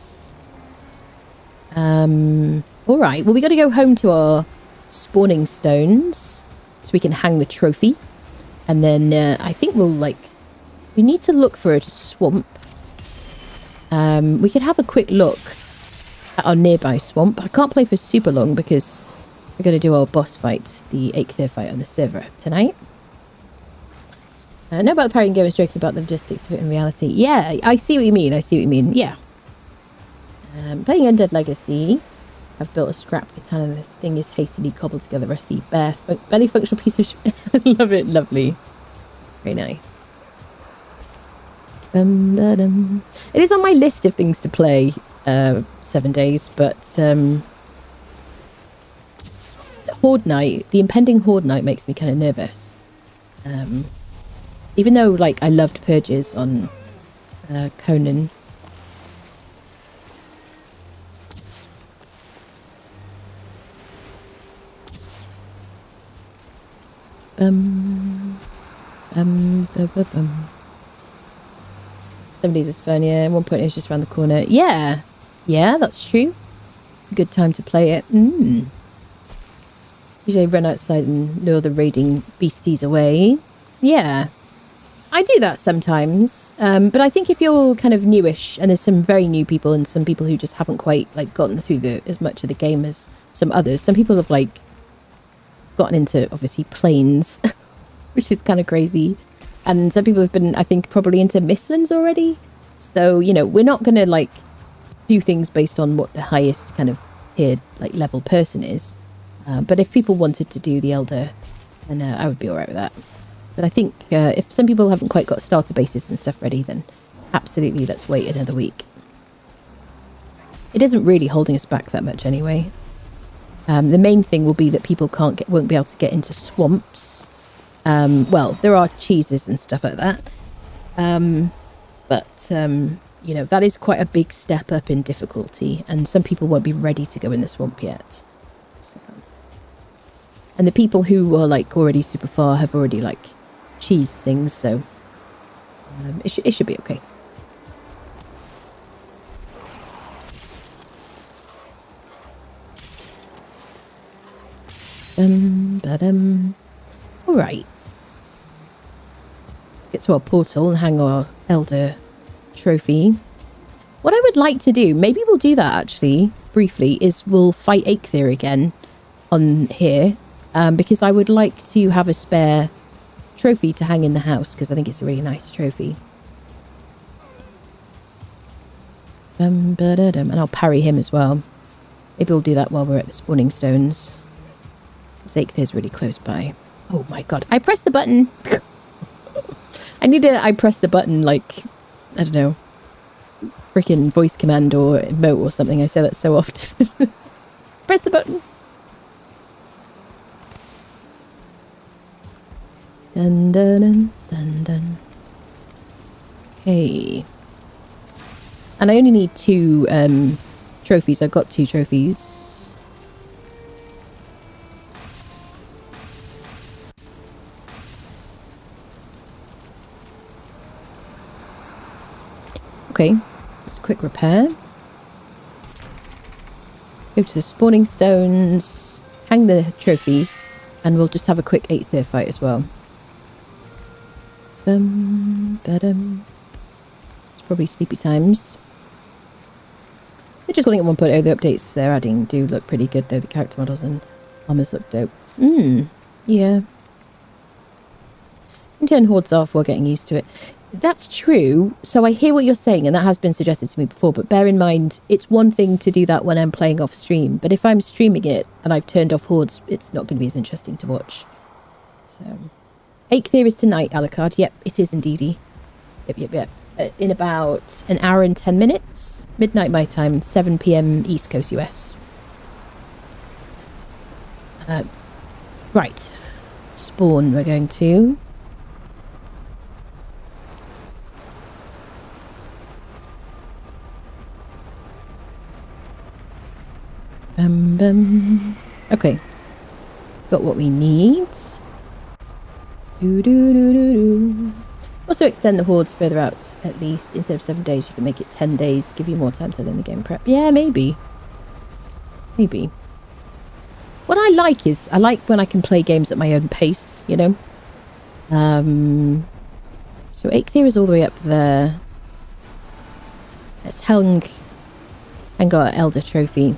All right, well, we got to go home to our spawning stones so we can hang the trophy. And then I think we need to look for a swamp. We could have a quick look at our nearby swamp. I can't play for super long because we're going to do our boss fight, the Eikthyr fight on the server tonight. Know about the Parry Game was joking about the logistics of it in reality. Yeah, I see what you mean. Yeah. Playing Undead Legacy. I've built a scrap katana. This thing is hastily cobbled together, rusty, barely functional piece of love it, lovely. Very nice. It is on my list of things to play 7 days, but Horde Night, the impending Horde Night makes me kind of nervous. Even though like I loved Purges on Conan. Bum. 7 days is fun, yeah. 1.8 is just around the corner. Yeah, that's true. Good time to play it. Usually run outside and lure the raiding beasties away. Yeah, I do that sometimes. But I think if you're kind of newish, and there's some very new people and some people who just haven't quite like gotten through as much of the game as some others. Some people have like gotten into obviously planes, which is kind of crazy. And some people have been, I think, probably into Mistlands already. So, you know, we're not going to like do things based on what the highest kind of tiered like level person is. But if people wanted to do the Elder, then I would be all right with that. But I think if some people haven't quite got starter bases and stuff ready, then absolutely let's wait another week. It isn't really holding us back that much anyway. The main thing will be that people won't be able to get into swamps. Well, there are cheeses and stuff like that. But you know, that is quite a big step up in difficulty, and some people won't be ready to go in the swamp yet. So, and the people who are like already super far have already like cheesed things, so it should be okay. All right. Let's get to our portal and hang our Elder trophy. What I would like to do, maybe we'll do that actually, briefly, is we'll fight Eikthyr again on here. Because I would like to have a spare trophy to hang in the house, because I think it's a really nice trophy. And I'll parry him as well. Maybe we'll do that while we're at the spawning stones. Eikthyr really close by. Oh my god, I pressed the button. I press the button like, I don't know, freaking voice command or emote or something. I say that so often. Press the button. Dun dun dun dun dun. Okay. And I only need 2 trophies. I've got 2 trophies. Okay, just a quick repair. Go to the spawning stones, hang the trophy, and we'll just have a quick Eikthyr fight as well. It's probably sleepy times. They're just calling it 1.0. The updates they're adding do look pretty good, though. The character models and armors look dope. Yeah. You turn hordes off while getting used to it. That's true. So I hear what you're saying, and that has been suggested to me before, but bear in mind, it's one thing to do that when I'm playing off stream, but if I'm streaming it and I've turned off hordes, it's not going to be as interesting to watch. So, Eikthyr is tonight, Alucard. Yep, it is indeedy. Yep. In about an hour and 10 minutes. Midnight my time, 7 p.m. East Coast US. Right. Spawn we're going to. bum. Okay. Got what we need. Also extend the hordes further out, at least. Instead of 7 days, you can make it 10 days. Give you more time to learn the game prep. Yeah, maybe. Maybe. What I like is, I like when I can play games at my own pace, you know? So Eikthyr is all the way up there. Let's hang our Elder Trophy.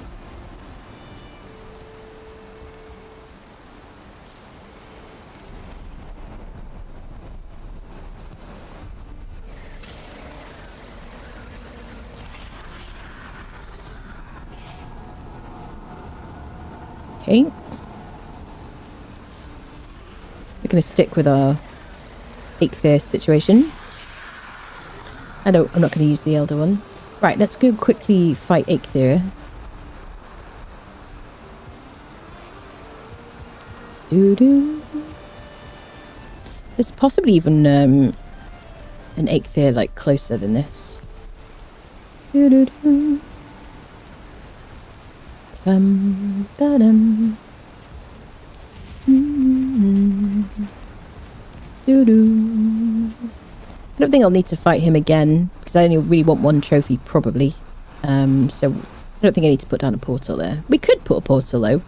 Okay. We're going to stick with our Eikthyr situation. I'm not going to use the Elder one. Right, let's go quickly fight Eikthyr. There's possibly even an Eikthyr like closer than this. Ba-dum. I don't think I'll need to fight him again because I only really want one trophy probably. So I don't think I need to put down a portal there. We could put a portal though,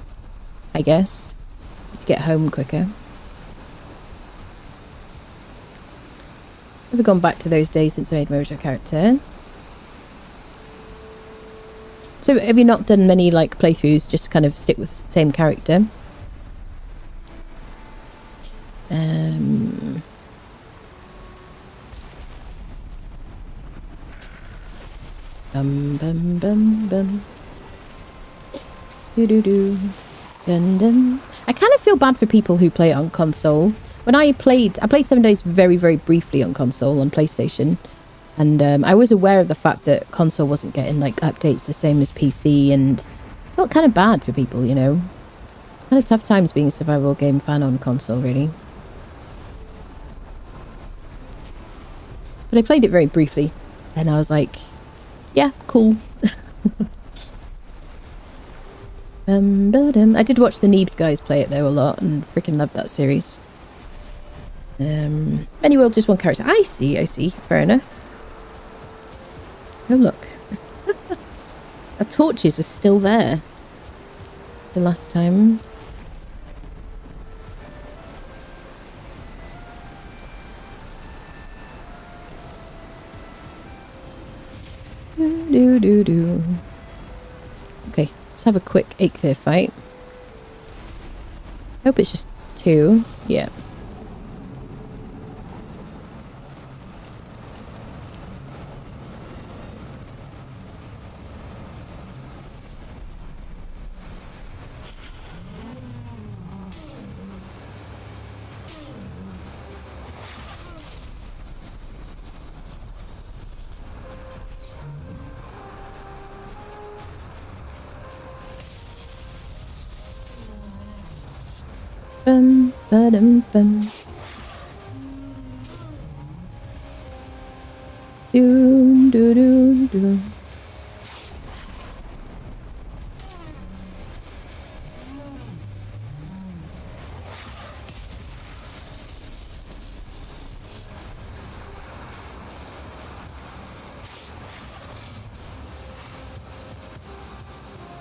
I guess, just to get home quicker. Never gone back to those days since I made my original character. So have you not done many like playthroughs, just kind of stick with the same character? Bum bum bum bum. Dun dun. I kind of feel bad for people who play it on console. When I played 7 days very, very briefly on console on PlayStation. And I was aware of the fact that console wasn't getting like updates the same as PC, and I felt kind of bad for people, you know. It's kind of tough times being a survival game fan on console, really. But I played it very briefly, and I was like, yeah, cool. I did watch the Neebs guys play it though a lot, and freaking loved that series. Many world, just one character. I see. Fair enough. Oh, look. The torches are still there. The last time. Okay, let's have a quick Eikthyr fight. Hope it's just 2. Yeah. Bum, ba-dum, bum. Doom, doo, doo, doo.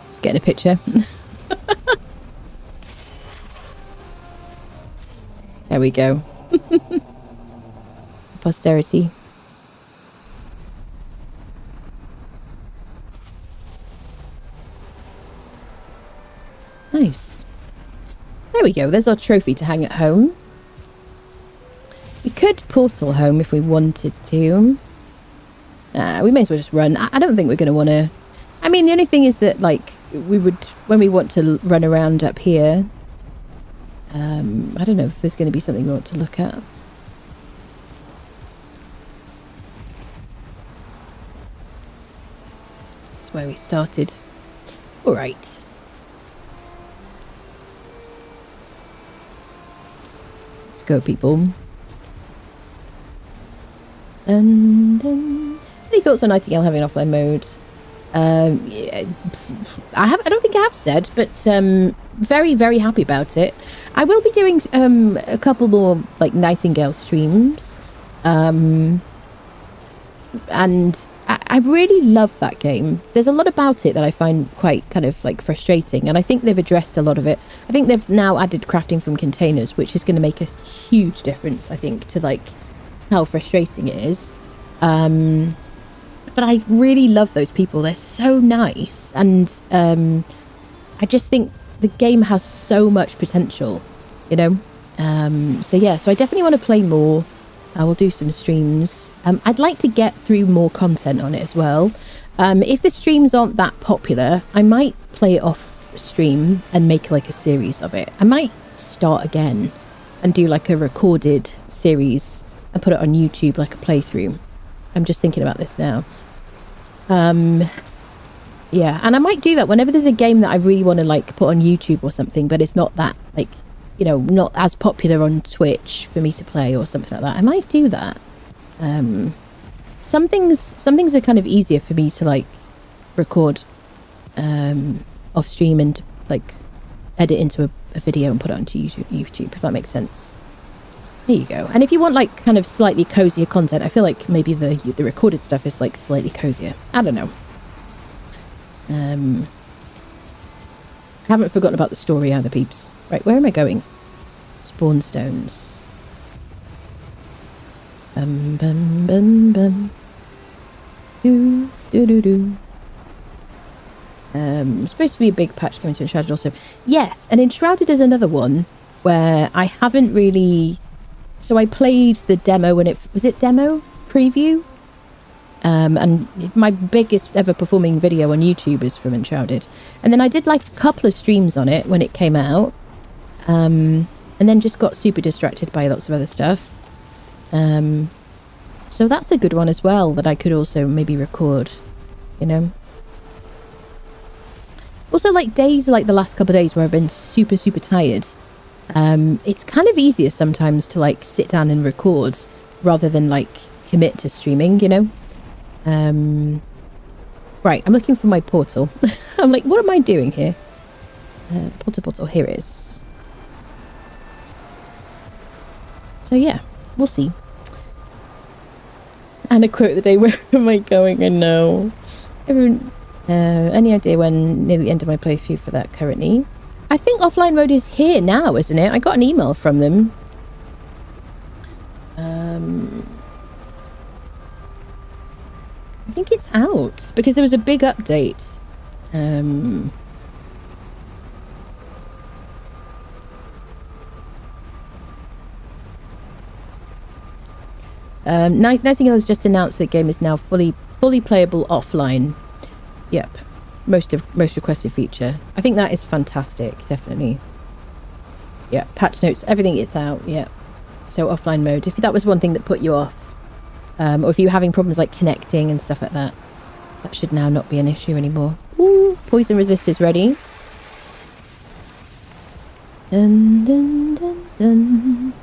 Just getting a picture. There we go. Posterity. Nice. There we go. There's our trophy to hang at home. We could portal home if we wanted to. We may as well just run. I don't think we're going to want to... I mean, the only thing is that, like, we would... When we want to run around up here... I don't know if there's going to be something we want to look at. That's where we started. All right. Let's go, people. Any thoughts on Nightingale having offline mode? Yeah, I don't think I have said, but very, very happy about it. I will be doing a couple more like Nightingale streams. And I really love that game. There's a lot about it that I find quite kind of like frustrating, and I think they've addressed a lot of it. I think they've now added crafting from containers, which is going to make a huge difference, I think, to like how frustrating it is. But I really love those people. They're so nice, and I just think the game has so much potential, you know. So yeah, so I definitely want to play more. I will do some streams. I'd like to get through more content on it as well. If the streams aren't that popular, I might play it off stream and make like a series of it. I might start again and do like a recorded series and put it on YouTube like a playthrough. I'm just thinking about this now. Yeah, and I might do that whenever there's a game that I really want to like put on YouTube or something, but it's not that like, you know, not as popular on Twitch for me to play or something like that. I might do that. Some things are kind of easier for me to like record off stream and like edit into a video and put it onto YouTube, if that makes sense. There you go. And if you want like kind of slightly cozier content, I feel like maybe the recorded stuff is like slightly cozier. I don't know. I haven't forgotten about the story either, peeps. Right, where am I going? Spawn stones. Bum bum bum bum. Do do do do. Supposed to be a big patch coming to Enshrouded also. Yes, and Enshrouded is another one where I haven't really. So I played the demo when it was demo preview. And my biggest ever performing video on YouTube is from Enshrouded. And then I did like a couple of streams on it when it came out. And then just got super distracted by lots of other stuff. So that's a good one as well that I could also maybe record, you know. Also like days like the last couple of days where I've been super, super tired. It's kind of easier sometimes to like sit down and record rather than like commit to streaming, you know. Right, I'm looking for my portal. I'm like, what am I doing here? Portal, here it is. So yeah, we'll see. And a quote of the day, where am I going? I know. Everyone, any idea when near the end of my playthrough for that currently? I think offline mode is here now, isn't it? I got an email from them. I think it's out because there was a big update. Nightingale has just announced that the game is now fully playable offline. Yep, most requested feature. I think that is fantastic, definitely. Yeah, patch notes, everything, it's out. Yeah, so offline mode. If that was one thing that put you off, or if you're having problems like connecting and stuff like that, that should now not be an issue anymore. Ooh, poison resist is ready. Dun, dun, dun,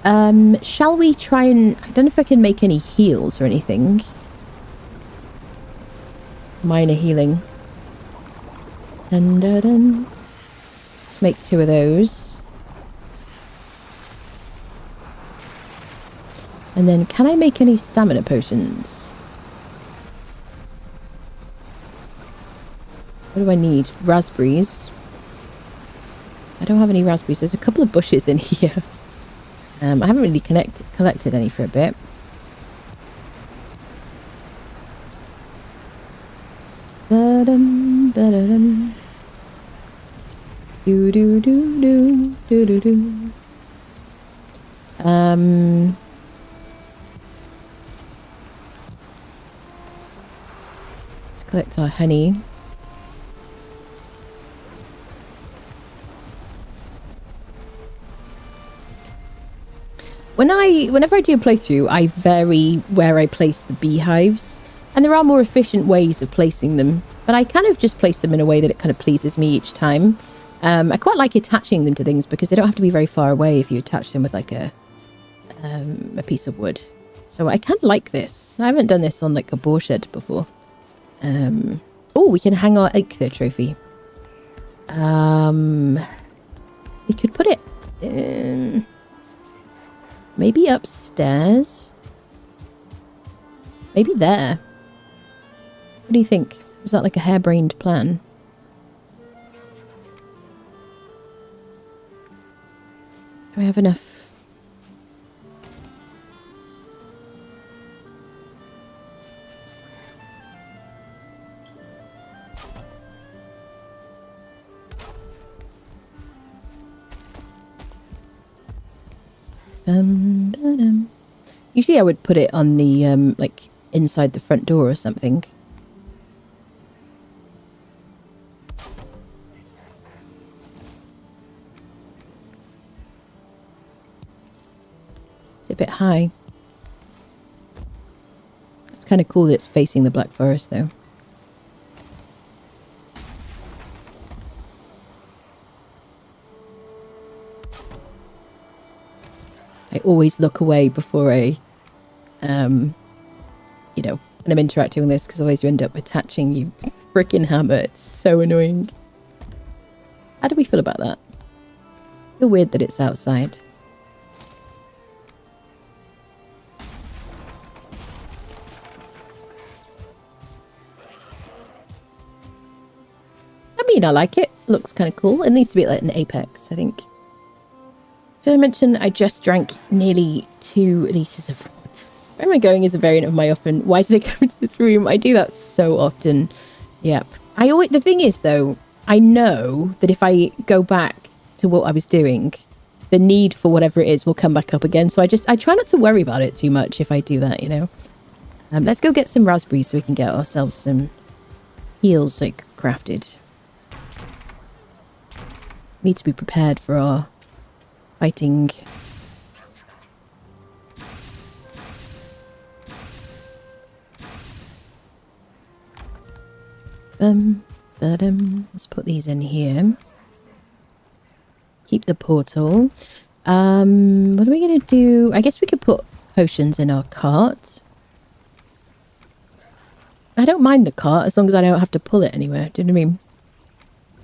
dun. Shall we try and... I don't know if I can make any heals or anything. Minor healing. Dun, dun, dun. Let's make 2 of those. And then can I make any stamina potions? What do I need? Raspberries. I don't have any raspberries. There's a couple of bushes in here. I haven't really collected any for a bit. Ba-dum, ba-da-dum. Do do do do do do do. Let's collect our honey. Whenever I do a playthrough, I vary where I place the beehives, and there are more efficient ways of placing them, but I kind of just place them in a way that it kind of pleases me each time. I quite like attaching them to things because they don't have to be very far away if you attach them with like a piece of wood. So I kind of like this. I haven't done this on like a boar shed before. Oh, we can hang our Eikthyr trophy. We could put it maybe upstairs. Maybe there. What do you think? Is that like a harebrained plan? Do I have enough? Usually I would put it on the, like, inside the front door or something. It's a bit high. It's kind of cool that it's facing the Black Forest, though. I always look away before I, you know, when I'm interacting with this, because otherwise you end up attaching you freaking hammer. It's so annoying. How do we feel about that? I feel weird that it's outside. I mean, I like it. Looks kind of cool. It needs to be like an apex, I think. Did I mention I just drank nearly 2 litres of water? Where am I going is a variant of my often. Why did I come into this room? I do that so often. Yep. The thing is, though, I know that if I go back to what I was doing, the need for whatever it is will come back up again. So I try not to worry about it too much if I do that, you know. Let's go get some raspberries so we can get ourselves some heals, like, crafted. Need to be prepared for our fighting. Let's put these in here. Keep the portal. What are we going to do? I guess we could put potions in our cart. I don't mind the cart as long as I don't have to pull it anywhere. Do you know what I mean?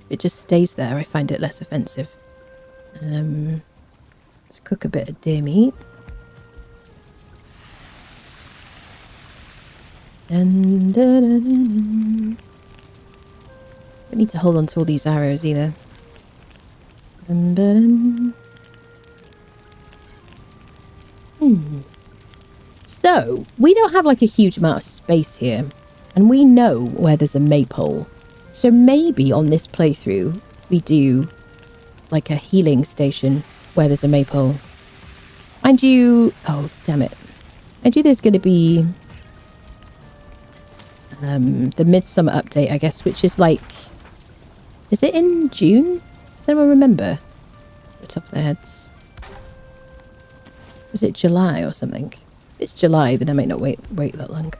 If it just stays there, I find it less offensive. Let's cook a bit of deer meat. And don't need to hold on to all these arrows either. So, we don't have like a huge amount of space here. And we know where there's a maypole. So maybe on this playthrough, we do like a healing station where there's a maypole. Mind you... Oh, damn it. Mind you, there's going to be the Midsummer update, I guess, which is like... Is it in June? Does anyone remember? Off the top of their heads. Is it July or something? If it's July, then I might not wait that long.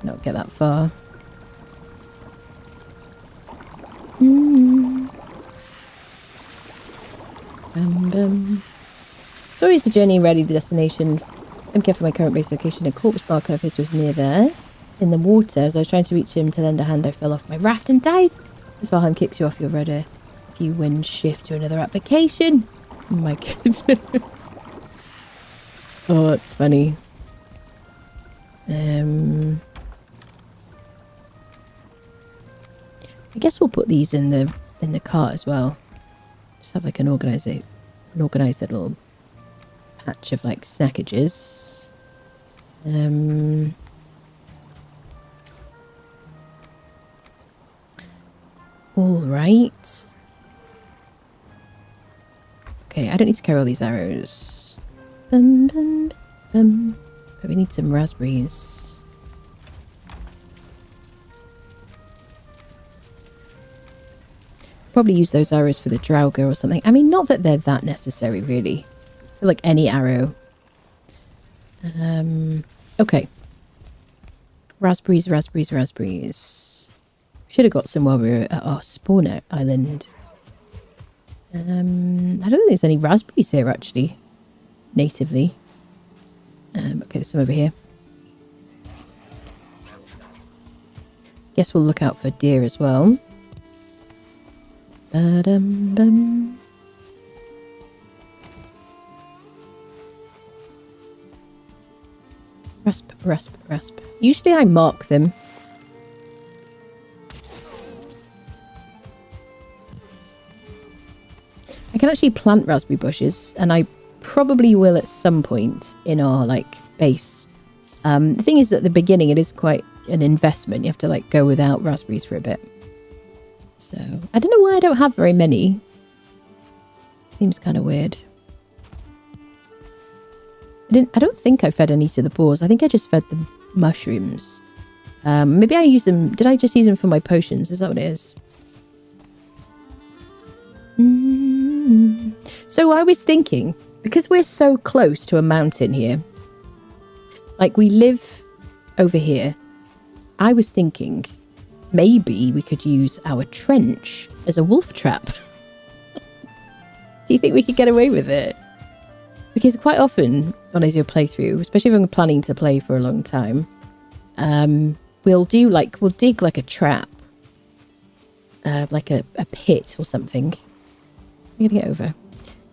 Not get that far. Story is the journey, ready the destination. I'm careful my current base location. A corpse marker of his was near there. In the water. As I was trying to reach him to lend a hand, I fell off my raft and died. As Valheim kicks you off your rudder, if you win shift to another application. Oh my goodness. Oh, it's funny. I guess we'll put these in the cart as well. Just have like an organized little patch of like snackages. All right. Okay, I don't need to carry all these arrows. But we need some raspberries. Probably use those arrows for the Draugr or something. I mean, not that they're that necessary, really. They're like any arrow. Okay. Raspberries. Should have got some while we were at our spawner island. I don't think there's any raspberries here, actually. Natively. Okay, there's some over here. Guess we'll look out for deer as well. Ba-dum-bum. Rasp, rasp, rasp. Usually I mark them. I can actually plant raspberry bushes, and I probably will at some point in our, like, base. The thing is, at the beginning, it is quite an investment. You have to, like, go without raspberries for a bit. So, I don't know why I don't have very many. Seems kind of weird. I don't think I fed any to the boars. I think I just fed them mushrooms. Maybe I use them... Did I just use them for my potions? Is that what it is? So I was thinking, because we're so close to a mountain here, like we live over here, I was thinking maybe we could use our trench as a wolf trap. Do you think we could get away with it? Because quite often on Azure playthrough, especially if I'm planning to play for a long time, we'll dig like a trap, like a pit or something. I'm gonna get over.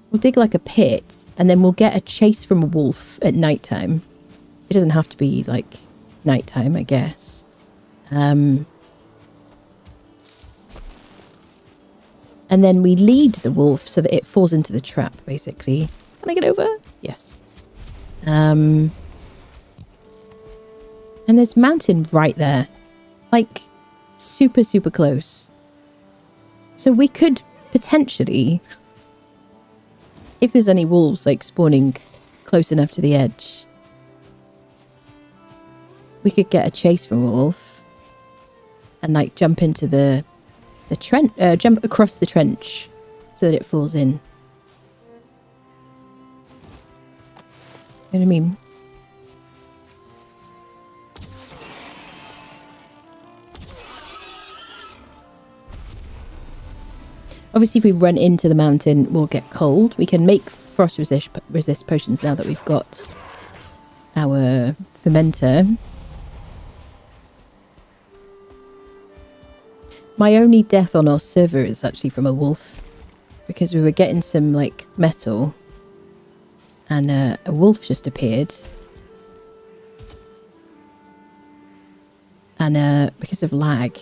We'll dig like a pit, and then we'll get a chase from a wolf at nighttime. It doesn't have to be like nighttime, I guess. And then we lead the wolf so that it falls into the trap, basically. Can I get over? Yes. And there's mountain right there. Like, super, super close. So we could potentially, if there's any wolves, like, spawning close enough to the edge, we could get a chase from a wolf and, like, jump into the trench, jump across the trench so that it falls in. You know what I mean? Obviously, if we run into the mountain, we'll get cold. We can make frost resist potions now that we've got our fermenter. My only death on our server is actually from a wolf, because we were getting some, like, metal, and a wolf just appeared. And because of lag,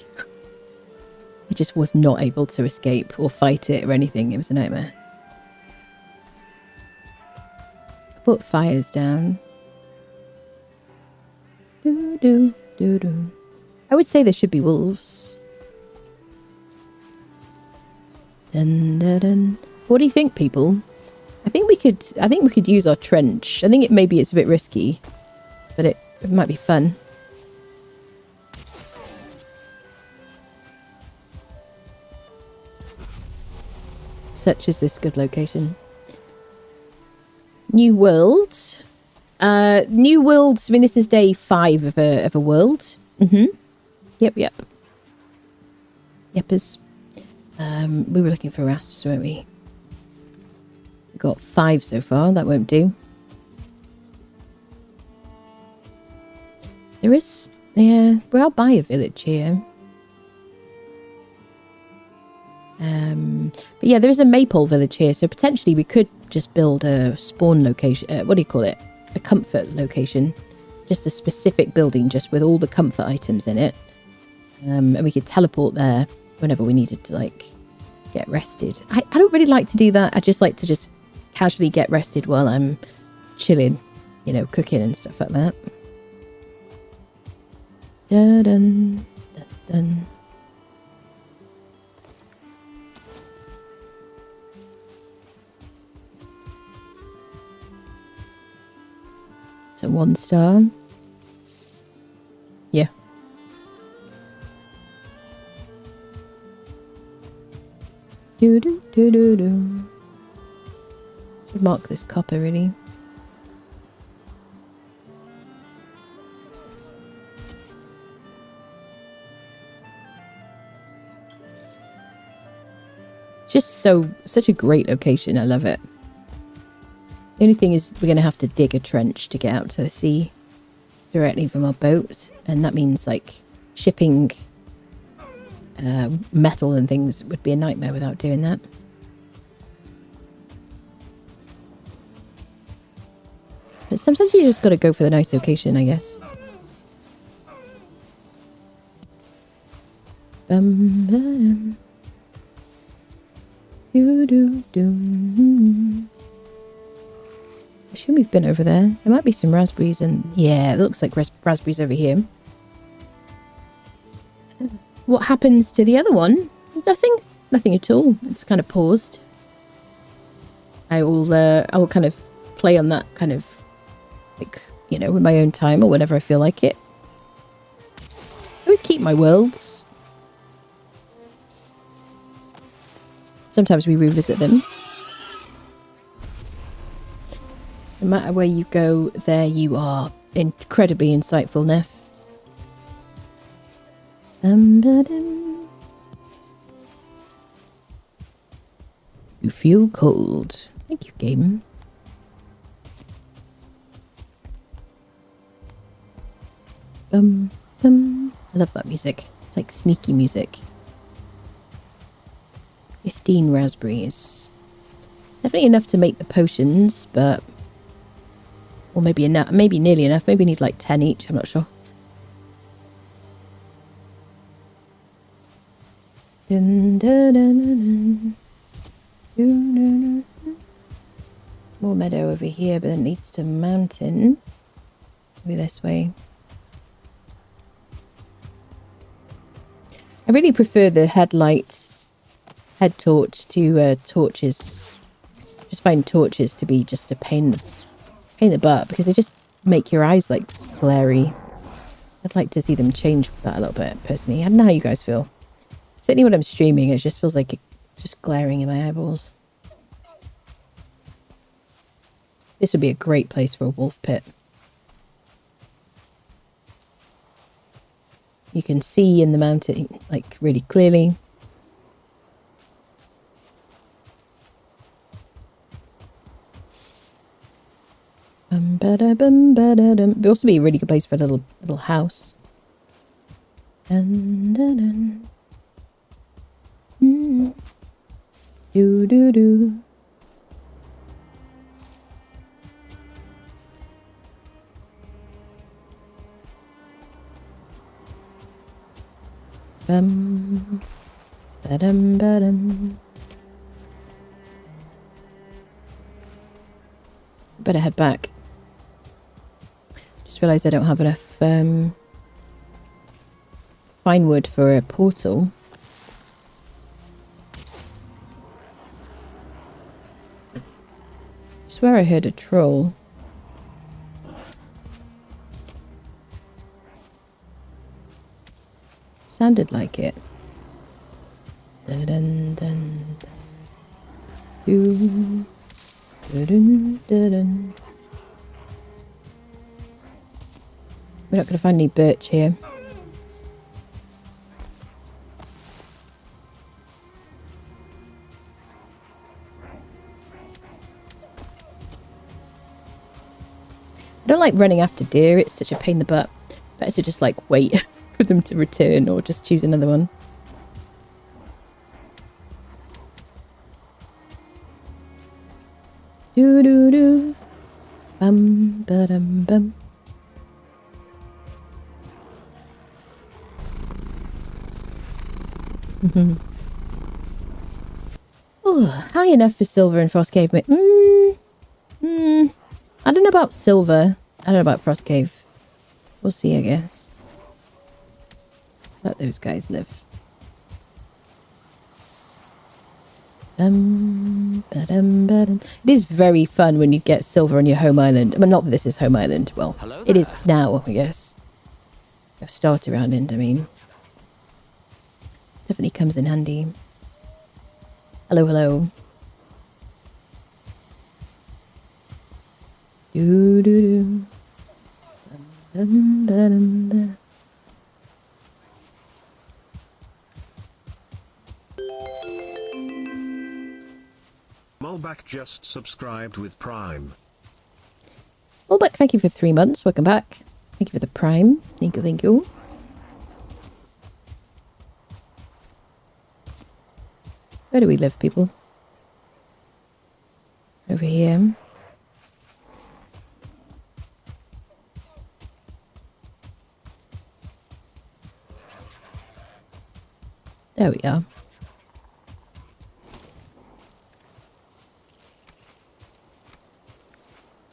I just was not able to escape or fight it or anything. It was a nightmare. Put fires down. Do do do do. I would say there should be wolves. Dun, dun, dun. What do you think, people? I think we could use our trench. I think maybe it's a bit risky, but it might be fun. Such is this good location. New world. New worlds. I mean, this is day 5 of a world. Yep. Yepers. We were looking for rasps, weren't we? We got 5 so far. That won't do. There is... Yeah, we'll buy a village here. But yeah, there is a maypole village here, so potentially we could just build a spawn location. What do you call it? A comfort location. Just a specific building, just with all the comfort items in it. And we could teleport there whenever we needed to, like, get rested. I don't really like to do that. I just like to just casually get rested while I'm chilling, you know, cooking and stuff like that. Dun dun dun dun. So 1 star. Yeah. Do do do do do. Should mark this copper really. Just such a great location. I love it. The only thing is we're going to have to dig a trench to get out to the sea directly from our boat. And that means, like, shipping metal and things. It would be a nightmare without doing that. But sometimes you just got to go for the nice location, I guess. Bum, ba-dum. Do, do, do. I assume we've been over there. There might be some raspberries and... Yeah, it looks like raspberries over here. What happens to the other one? Nothing. Nothing at all. It's kind of paused. I will kind of play on that kind of, like, you know, with my own time or whenever I feel like it. I always keep my worlds. Sometimes we revisit them. No matter where you go, there you are. Incredibly insightful, Neff. You feel cold. Thank you, game. I love that music. It's like sneaky music. 15 raspberries. Definitely enough to make the potions, but... Or maybe enough, maybe nearly enough. Maybe we need like 10 each, I'm not sure. Dun, dun, dun, dun, dun. More meadow over here, but then it leads to mountain. Maybe this way. I really prefer the head torch to torches. Just find torches to be just a pain in the butt because they just make your eyes like glary. I'd like to see them change that a little bit personally. I don't know how you guys feel. Certainly when I'm streaming, it just feels like it's just glaring in my eyeballs. This would be a great place for a wolf pit. You can see in the mountain like really clearly. It would also be a really good place for a little house. Do do do. Bum badum badum. Better head back. Just realised I don't have enough fine wood for a portal. I swear I heard a troll. Sounded like it. Dun dun dun dun. Dun dun dun dun. We're not going to find any birch here. I don't like running after deer. It's such a pain in the butt. Better to just like wait for them to return or just choose another one. Do do do. Bum ba dum bum. Oh, high enough for silver and frost cave. I don't know about silver. I don't know about frost cave. We'll see, I guess. Let those guys live. It is very fun when you get silver on your home island. I mean, not that this is home island. Well, it is now, I guess. I've started around it, I mean. Definitely comes in handy. Hello, hello. Do do do. Mulback just subscribed with Prime. Mulback, thank you for 3 months. Welcome back. Thank you for the Prime. Thank you, thank you. Where do we live, people? Over here. There we are.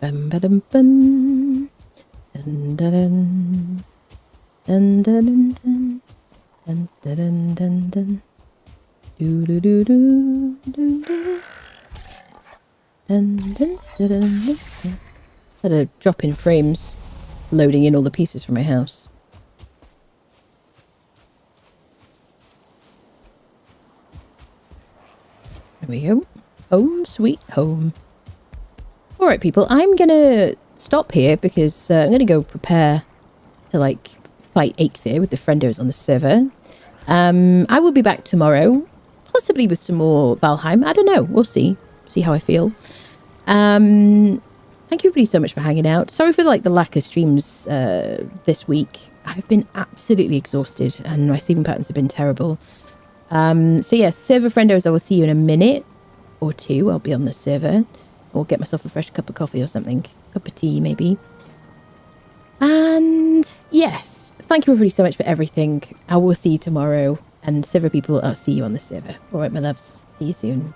Bum ba dum bum. Dun dun dun. Dun dun dun dun. Dun dun dun dun dun. Do do do do do do. Dun dun dun dun dun. Just had a drop in frames loading in all the pieces from my house. There we go. Home sweet home. All right, people, I'm going to stop here because I'm going to go prepare to, like, fight Aether with the friendos on the server. I will be back tomorrow, possibly with some more Valheim. I don't know. We'll see. See how I feel. Thank you everybody so much for hanging out. Sorry for, like, the lack of streams this week. I've been absolutely exhausted and my sleeping patterns have been terrible. So, yeah, server friendos, I will see you in a minute or two. I'll be on the server. Or get myself a fresh cup of coffee or something. Cup of tea, maybe. And yes, thank you everybody so much for everything. I will see you tomorrow. And server people, I'll see you on the server. All right, my loves. See you soon.